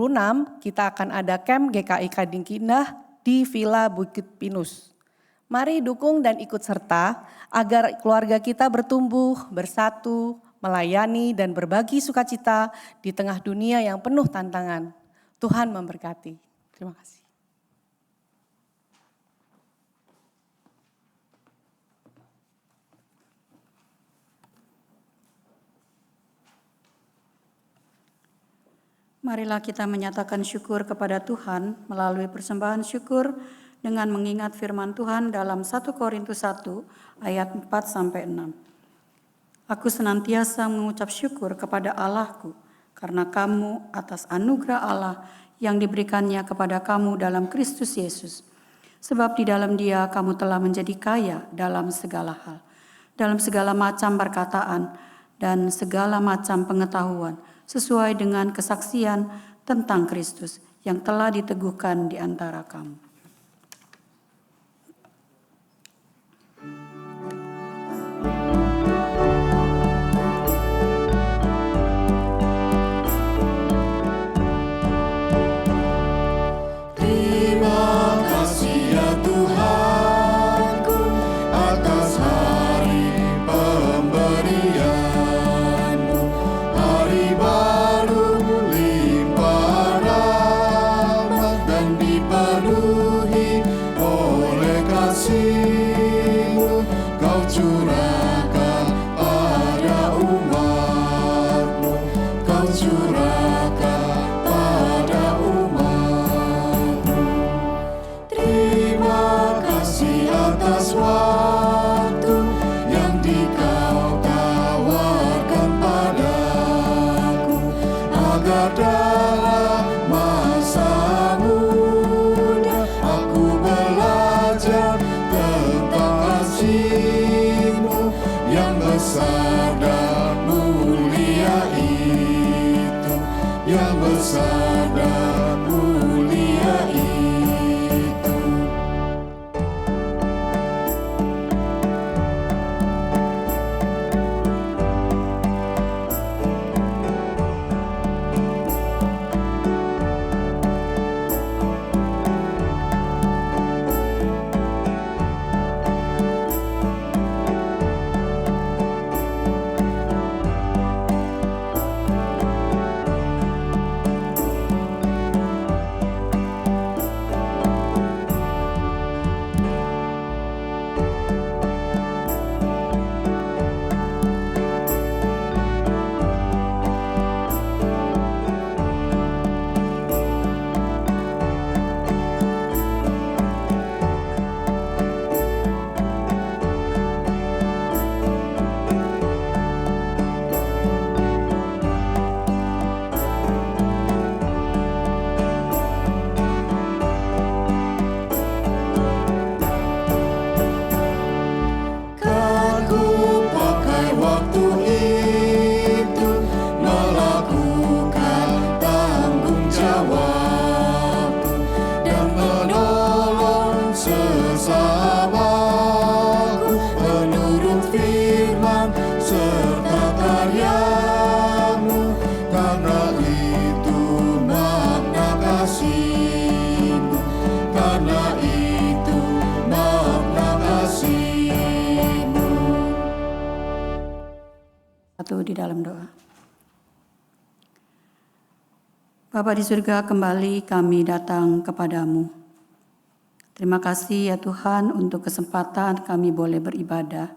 kita akan ada camp GKI Gading Indah di Villa Bukit Pinus. Mari dukung dan ikut serta agar keluarga kita bertumbuh, bersatu, melayani dan berbagi sukacita di tengah dunia yang penuh tantangan. Tuhan memberkati. Terima kasih. Marilah kita menyatakan syukur kepada Tuhan melalui persembahan syukur dengan mengingat firman Tuhan dalam 1 Korintus 1 ayat 4-6. Aku senantiasa mengucap syukur kepada Allahku karena kamu atas anugerah Allah yang diberikannya kepada kamu dalam Kristus Yesus. Sebab di dalam Dia kamu telah menjadi kaya dalam segala hal, dalam segala macam perkataan dan segala macam pengetahuan, sesuai dengan kesaksian tentang Kristus yang telah diteguhkan di antara kamu. Baru limpah rahmat dan dipenuhi dalam doa. Bapa di surga, kembali kami datang kepadamu. Terima kasih ya Tuhan untuk kesempatan kami boleh beribadah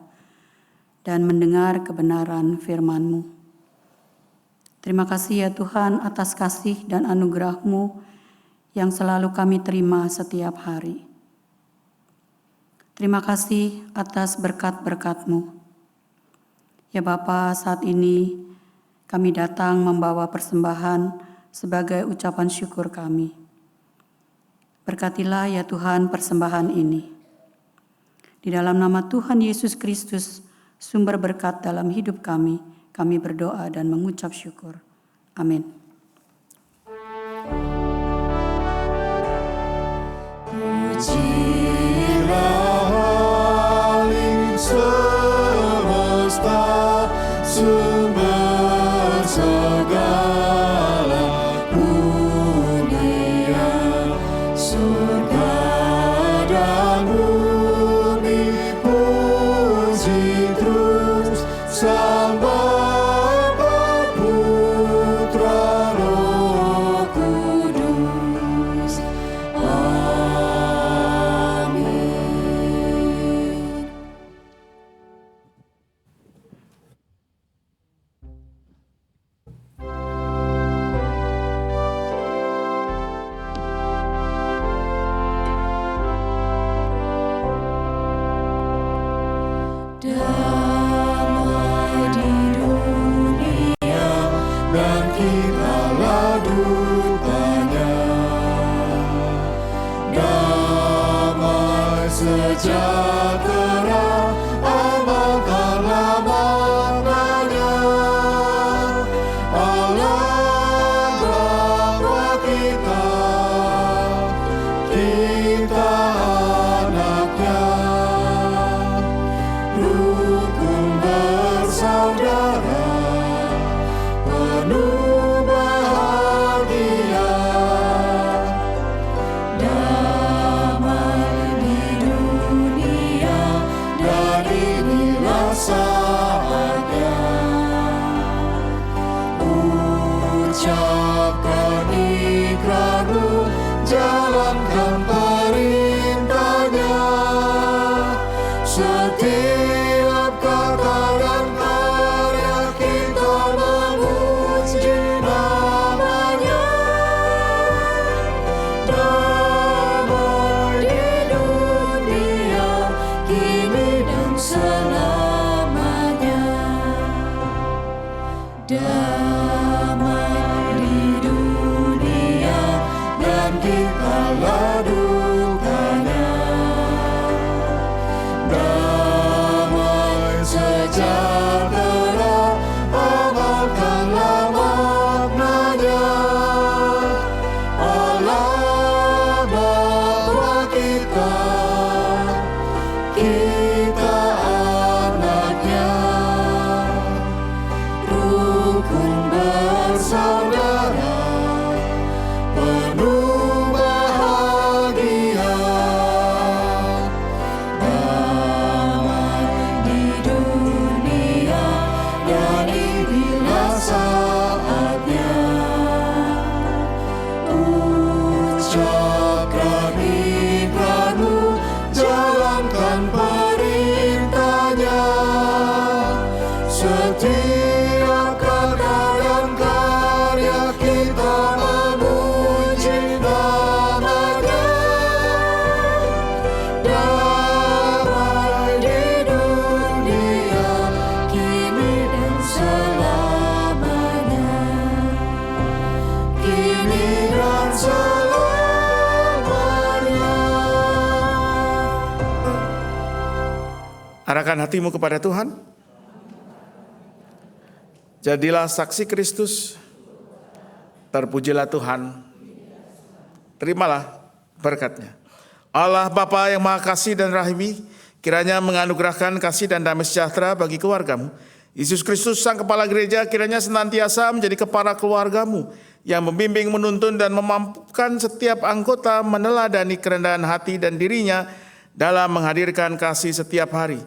dan mendengar kebenaran firman-Mu. Terima kasih ya Tuhan atas kasih dan anugerah-Mu yang selalu kami terima setiap hari. Terima kasih atas berkat-berkat-Mu. Ya Bapa, saat ini kami datang membawa persembahan sebagai ucapan syukur kami. Berkatilah ya Tuhan persembahan ini. Di dalam nama Tuhan Yesus Kristus, sumber berkat dalam hidup kami berdoa dan mengucap syukur. Amin. Sumber segala dunia, surga dan bumi puji terus Sang Bapa, Putra, Roh Kudus. Amin. Damai di dunia dan kitalah dutanya. Damai sejahtera, amalkanlah maknanya. Allah Bapa kita anaknya. Rukun bersaudara, penuh bahagia. Damai di dunia, dan inilah saatnya. Ucapkan ikrarmu, jalankan perintahnya. Setiap kata dan karya kita memuji namanya. Damai di dunia, kini dan selamanya. Damai di dunia, dan kitalah dutanya. Damai sejahtera, amalkanlah maknanya. Allah Bapa kita anaknya. Rukun bersaudara, penuh bahagia. Damai di dunia, dan inilah saatnya. Ucapkan ikrarmu, jalankan perintahnya. Setiap kata dan karya kita memuji namanya. Damai di dunia, kini dan selamanya. Kini dan selamanya. Arahkan hatimu kepada Tuhan. Jadilah saksi Kristus. Terpujilah Tuhan. Terimalah berkat-Nya. Allah Bapa yang Maha Kasih dan Rahimi, kiranya menganugerahkan kasih dan damai sejahtera bagi keluargamu. Yesus Kristus Sang Kepala Gereja kiranya senantiasa menjadi kepala keluargamu yang membimbing, menuntun dan memampukan setiap anggota meneladani kerendahan hati dan dirinya dalam menghadirkan kasih setiap hari.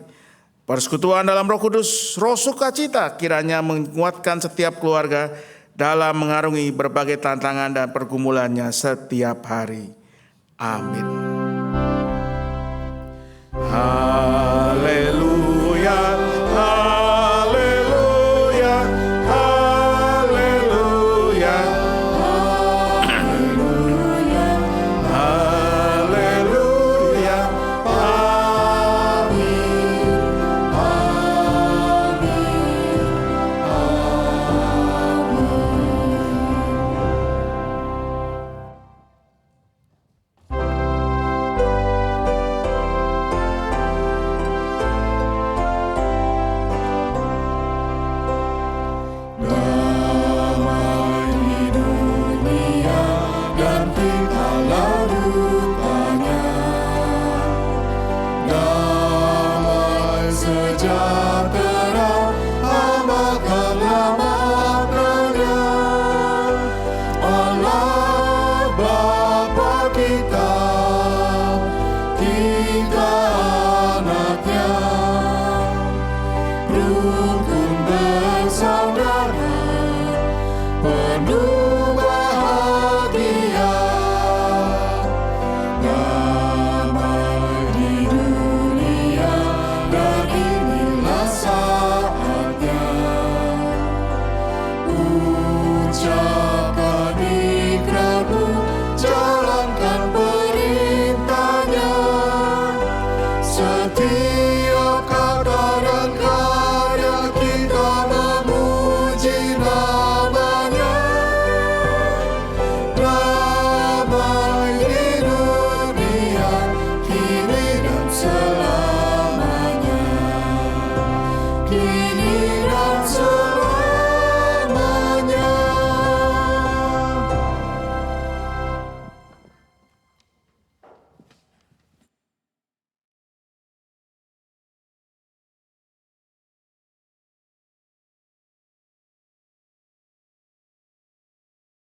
Persekutuan dalam Roh Kudus, roh sukacita kiranya menguatkan setiap keluarga dalam mengarungi berbagai tantangan dan pergumulannya setiap hari. Amin. Haleluya, haleluya, haleluya, haleluya, haleluya, amin, amin, Damai di dunia dan tinggallah dukanya. Damai sejahtera amalkanlah maknanya. Allah Bapa kita, kita anaknya, rukun bersaudara, penuh bahagia. Damai di dunia dan inilah saatnya. Ucapkan ikrarmu, jalankan perintahnya. Setiap kata dan karya kita memuji namanya. Damai di dunia kini dan selamanya. Kini